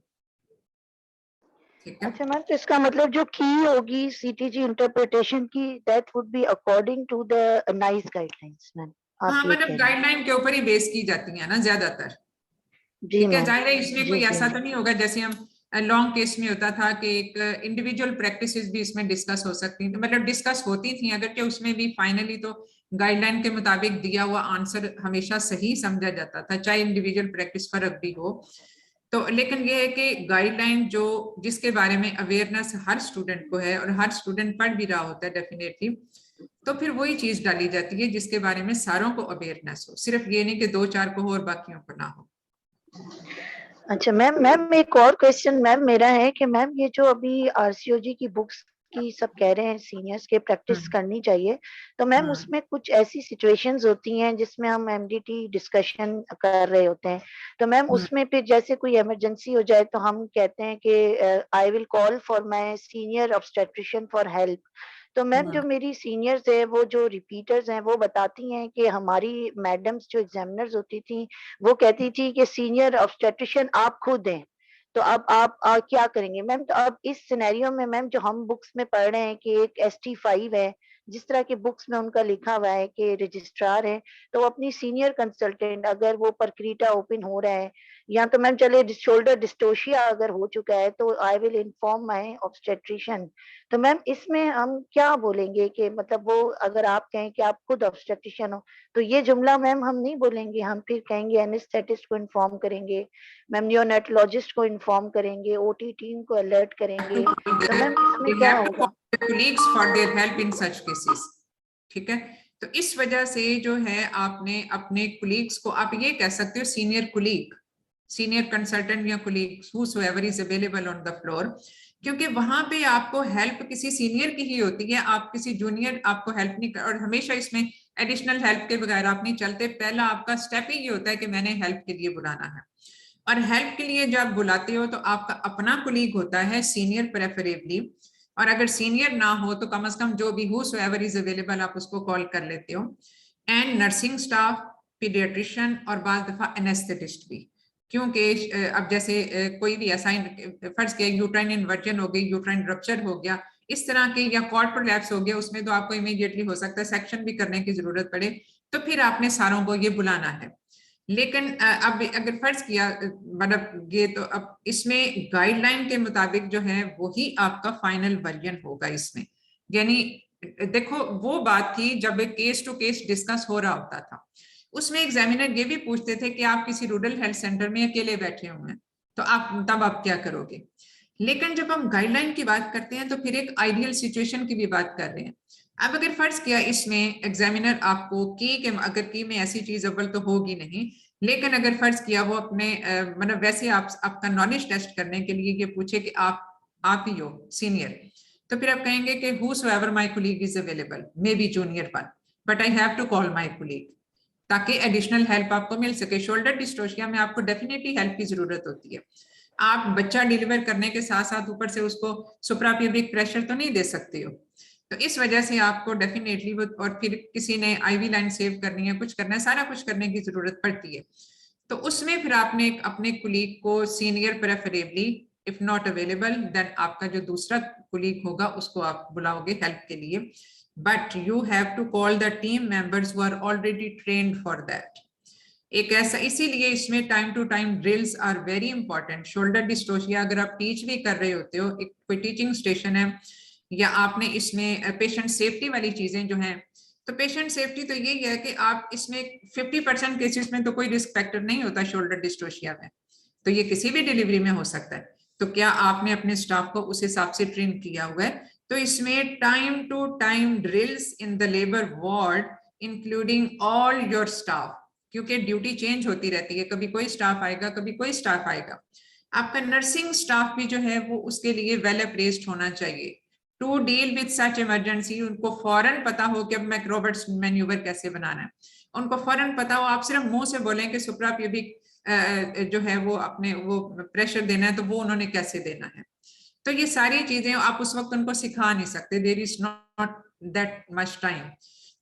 अच्छा मैम, तो इसका मतलब जो की होगी सीटीजी इंटरप्रिटेशन की that would be according to the NICE guidelines ma'am? हाँ, मतलब गाइडलाइन के ऊपर ही बेस की जाती है ना ज्यादातर। ठीक है, जाहिर है इसमें कोई ऐसा तो नहीं होगा जैसे हम लॉन्ग केस में होता था कि एक इंडिविजुअल प्रैक्टिसेस भी इसमें डिस्कस हो सकती थी, मतलब डिस्कस होती थी, अगर कि उसमें भी फाइनली तो गाइडलाइन के मुताबिक दिया हुआ आंसर हमेशा सही समझा जाता था, चाहे इंडिविजुअल प्रैक्टिस फर्क भी हो। तो लेकिन ये है कि गाइडलाइन जो जिसके बारे में अवेयरनेस हर स्टूडेंट को है और हर स्टूडेंट पढ़ भी रहा होता है डेफिनेटली, तो फिर वही चीज डाली जाती है जिसके बारे में सारों को अवेयरनेस हो, सिर्फ ये नहीं कि 2-4 को हो और बाकियों को ना हो। अच्छा मैम एक और क्वेश्चन मैम मेरा है कि मैम ये जो अभी आरसीओजी की बुक्स की सब कह रहे हैं सीनियर्स के प्रैक्टिस करनी चाहिए, तो मैम उसमें कुछ ऐसी सिचुएशंस होती हैं जिसमें हम एमडीटी डिस्कशन कर रहे होते हैं, तो मैम उसमें फिर जैसे कोई इमरजेंसी हो जाए तो हम कहते हैं कि I will call for my senior obstetrician for help. तो मैम जो मेरी सीनियर्स है वो जो रिपीटर्स हैं वो बताती हैं कि हमारी मैडम्स जो एग्जामिनर्स होती थी वो कहती थी कि सीनियर ऑब्स्टेट्रिशियन आप खुद हैं, तो अब आप क्या करेंगे मैम? तो अब इस सिनेरियो में मैम जो हम बुक्स में पढ़ रहे हैं कि एक ST5 है जिस तरह के बुक्स में उनका लिखा हुआ है कि रजिस्ट्रार है, तो वो अपनी सीनियर कंसल्टेंट, अगर वो परक्रीटा ओपन हो रहा है या तो मैम चले शोल्डर डिस्टोशिया अगर हो चुका है, तो I will inform my obstetrician. तो मैम इसमें हम क्या बोलेंगे कि मतलब वो अगर आप कहें कि आप खुद ऑब्स्टेट्रिशियन हो, तो ये जुमला मैम हम नहीं बोलेंगे, हम फिर कहेंगे एनेस्थेटिस्ट को इन्फॉर्म करेंगे, मैम नियोनेटोलॉजिस्ट को इन्फॉर्म करेंगे, ओटी टीम को अलर्ट करेंगे। तो मैम इसमें क्या होगा? colleagues for their help in such cases, ठीक है। तो इस वजह से जो है आपने अपने कुलीग्स को, आप ये कह सकते हो सीनियर कुलीग, सीनियर कंसल्टेंट या colleague, whosoever is available on the floor, क्योंकि वहां पे आपको हेल्प किसी सीनियर की ही होती है, आप किसी जूनियर आपको हेल्प नहीं कर, और हमेशा इसमें एडिशनल हेल्प के बगैर आप नहीं चलते। पहला आपका स्टेप ही ये होता है कि मैंने हेल्प के लिए बुलाना है, और हेल्प के लिए जब बुलाते हो तो आपका अपना कुलीग होता है सीनियर प्रेफरेबली, और अगर सीनियर ना हो तो कम से कम जो भी whosoever is available आप उसको कॉल कर लेते हो। एंड नर्सिंग स्टाफ, पीडियाट्रिशियन और बाज़ दफा एनेस्थेटिस्ट भी, क्योंकि अब जैसे कोई भी ऐसा फर्ज किया यूट्राइन इन्वर्जन हो गई, यूट्राइन रप्चर हो गया, इस तरह के, या कॉर्ड प्रोलैप्स हो गया, उसमें तो आपको इमीडिएटली हो सकता है सेक्शन भी करने की जरूरत पड़े, तो फिर आपने सारों को ये बुलाना है। लेकिन अब अगर फर्ज किया मतलब ये, तो अब इसमें गाइडलाइन के मुताबिक जो है वही आपका फाइनल वर्जन होगा इसमें। यानी देखो वो बात थी जब केस टू केस डिस्कस हो रहा होता था, उसमें एग्जामिनर ये भी पूछते थे कि आप किसी रूरल हेल्थ सेंटर में अकेले बैठे हुए हैं तो आप क्या करोगे। लेकिन जब हम गाइडलाइन की बात करते हैं तो फिर एक आइडियल सिचुएशन की भी बात कर रहे हैं। अब अगर फर्ज किया इसमें एग्जामिनर आपको अगर की में ऐसी चीज अव्वल तो होगी नहीं, लेकिन अगर फर्ज किया वो अपने मतलब वैसे आपका नॉलेज टेस्ट करने के लिए ये पूछे कि आप ही हो सीनियर, तो फिर आप कहेंगे कि whosoever my colleague is available, may be junior one, but I have to call my colleague, ताकि एडिशनल हेल्प आपको मिल सके। शोल्डर डिस्टोशिया में आपको डेफिनेटली हेल्प की जरूरत होती है। आप बच्चा डिलीवर करने के साथ साथ ऊपर से उसको सुप्राप्यूबिक प्रेशर तो नहीं दे सकते हो, तो इस वजह से आपको डेफिनेटली वो, और फिर किसी ने आईवी लाइन सेव करनी है, कुछ करना है, सारा कुछ करने की जरूरत पड़ती है। तो उसमें फिर आपने अपने कुलीग को senior preferably, if not available then आपका जो दूसरा कुलीग होगा उसको आप बुलाओगे हेल्प के लिए, but you have to call the team members who are already trained for that. एक ऐसा, इसीलिए इसमें time to time drills are very important. Shoulder dystocia अगर आप टीच भी कर रहे होते हो, एक कोई टीचिंग स्टेशन है, या आपने इसमें पेशेंट सेफ्टी वाली चीजें जो हैं, तो पेशेंट सेफ्टी तो यही है कि आप इसमें 50% केसेस में तो कोई रिस्क फैक्टर नहीं होता शोल्डर डिस्टोशिया में, तो ये किसी भी डिलीवरी में हो सकता है। तो क्या आपने अपने स्टाफ को उस हिसाब से ट्रेन किया हुआ है? तो इसमें time to time drills in the labour ward including all your staff, क्योंकि ड्यूटी चेंज होती रहती है, कभी कोई स्टाफ आएगा कभी कोई स्टाफ आएगा। आपका नर्सिंग स्टाफ भी जो है वो उसके लिए वेल अप्रेज्ड होना चाहिए to deal with such emergency. उनको फौरन पता हो कि अब मैं रॉबर्ट्स मैन्यूवर कैसे बनाना है, उनको फौरन पता हो। आप सिर्फ मुंह से बोलें कि सुप्राप्यूबिक जो है वो अपने वो प्रेशर देना है तो वो उन्होंने कैसे देना है, तो ये सारी चीजें आप उस वक्त उनको सिखा नहीं सकते, there is not that much time.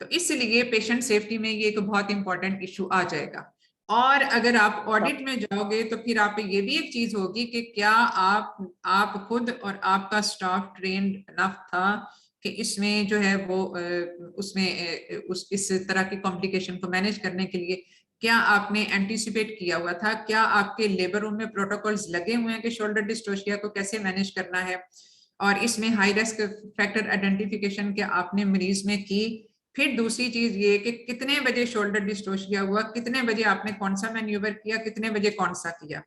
तो इसलिए पेशेंट सेफ्टी में ये एक बहुत इंपॉर्टेंट इशू आ जाएगा। और अगर आप ऑडिट में जाओगे तो फिर आप ये भी एक चीज होगी कि क्या आप खुद और आपका स्टाफ ट्रेन्ड इनफ था कि इसमें जो है वो उसमें इस तरह की कॉम्प्लिकेशन को मैनेज करने के लिए क्या आपने एंटीसिपेट किया हुआ था, क्या आपके लेबर रूम में प्रोटोकॉल्स लगे हुए हैं कि शोल्डर डिस्टोशिया को कैसे मैनेज करना है, और इसमें हाई रिस्क फैक्टर आइडेंटिफिकेशन क्या आपने मरीज में की। फिर दूसरी चीज ये कि कितने बजे शोल्डर डिस्टोशिया हुआ, कितने बजे आपने कौन सा मैन्यूवर किया, कितने बजे कौन सा किया।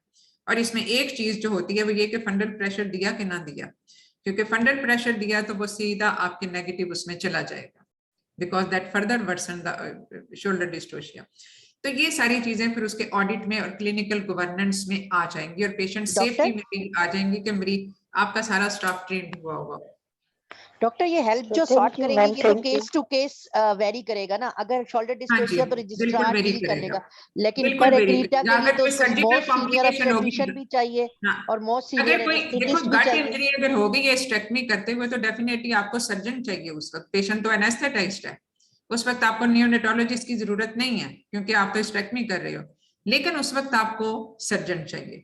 और इसमें एक चीज जो होती है वो ये कि फंडल प्रेशर दिया कि ना दिया, क्योंकि फंडल प्रेशर दिया तो वो सीधा आपके नेगेटिव उसमें चला जाएगा, because that further worsen the shoulder dystocia. तो ये सारी चीजें फिर उसके ऑडिट में और क्लिनिकल गवर्नेंस में आ जाएंगी, और पेशेंट सेफ्टी में भी आ जाएंगी कि मरीज आपका सारा स्टाफ ट्रेन हुआ होगा। डॉक्टर ये हेल्प जो सॉर्ट करेंगे ये तो केस टू केस वेरी करेगा ना, अगर शोल्डर डिस्टोशिया तो रजिस्ट्रार डील कर लेगा, लेकिन पर एक्रीटा के लिए तो मोस्ट सीनियर ऑब्स्टेट्रिशियन भी चाहिए और मोस्ट सीनियर एनेस्थेटिस्ट भी चाहिए। इंजरी अगर हो गई है स्टेक्टमी करते हुए तो डेफिनेटली आपको सर्जन चाहिए उस वक्त, पेशेंट तो एनेस्थेटाइज्ड है, उस वक्त आपको नियोनेटोलॉजिस्ट की जरूरत नहीं है क्योंकि आप तो स्टेक्टमी कर रहे हो, लेकिन उस वक्त आपको सर्जन चाहिए।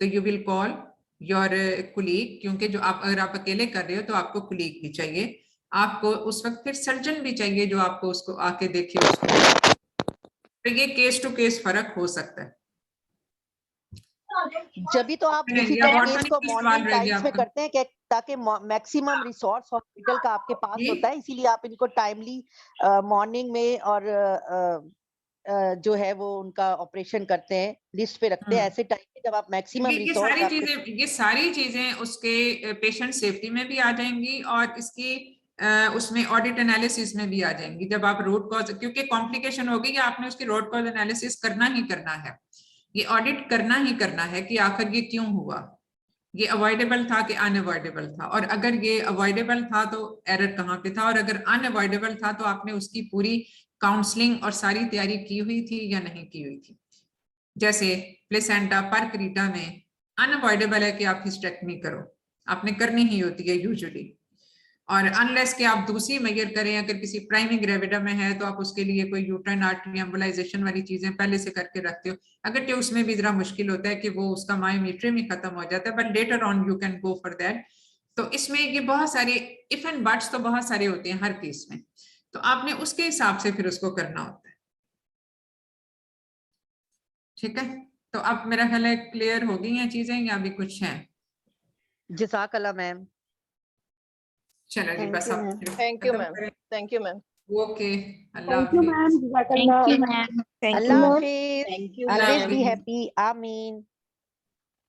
तो you will call your colleague, क्योंकि जो आप अगर आप अकेले कर रहे हो तो आपको कुलीग भी चाहिए, आपको उस वक्त फिर सर्जन भी चाहिए जो आपको उसको आके देखे उसको, तो ये केस टू केस फर्क हो सकता है। जब भी तो आप डिफिकल्ट केस को मॉर्निंग टाइम्स में करते हैं क्या, ताकि मैक्सिमम रिसोर्स हॉस्पिटल का आपके पास होता है, इसीलिए आप इनको टाइमली मॉर्निंग में और जो है वो उनका ऑपरेशन करते हैं, लिस्ट पे रखते हैं ऐसे टाइम पे जब आप मैक्सिमम रिसोर्स। ये सारी चीजें उसके पेशेंट सेफ्टी में भी आ जाएंगी और इसकी उसमें ऑडिट एनालिसिस में भी आ जाएंगी। जब आप रूट कॉज, क्योंकि कॉम्प्लिकेशन हो गई, आपने उसकी रूट कॉज एनालिसिस करना ही करना है, ये ऑडिट करना ही करना है कि आखिर ये क्यों हुआ, ये अवॉइडेबल था कि अनअवॉइडेबल था, और अगर ये अवॉइडेबल था तो एरर कहाँ पे था, और अगर अनअवॉइडेबल था तो आपने उसकी पूरी काउंसलिंग और सारी तैयारी की हुई थी या नहीं की हुई थी। जैसे प्लेसेंटा परक्रीटा में अनअवॉइडेबल है कि आप हिस्टेक्टमी करो, आपने करनी ही होती है यूजुअली, और अनलेस कि आप दूसरी मेजर करें, अगर किसी प्राइमरी ग्रेविडा में है तो आप उसके लिए कोई यूट्राइन आर्टरी एम्बोलाइजेशन वाली चीजें पहले से करके रखते हो। अगर तो उसमें भी जरा मुश्किल होता है कि वो उसका मायोमीट्रियम ही खत्म हो जाता है, but later on you can go for that. तो इसमें ये बहुत सारे इफ एंड बट्स तो बहुत सारे होते हैं हर केस में, तो आपने उसके हिसाब से फिर उसको करना होता है। ठीक है, तो अब मेरा ख्याल है क्लियर हो गई हैं चीजें या अभी कुछ है? जज़ाकल्लाह मैम। चलो जी, बस अब thank you ma'am, thank you ma'am. Okay, Allah thank you ma'am, Allah Hafiz, thank you always be happy, आमीन।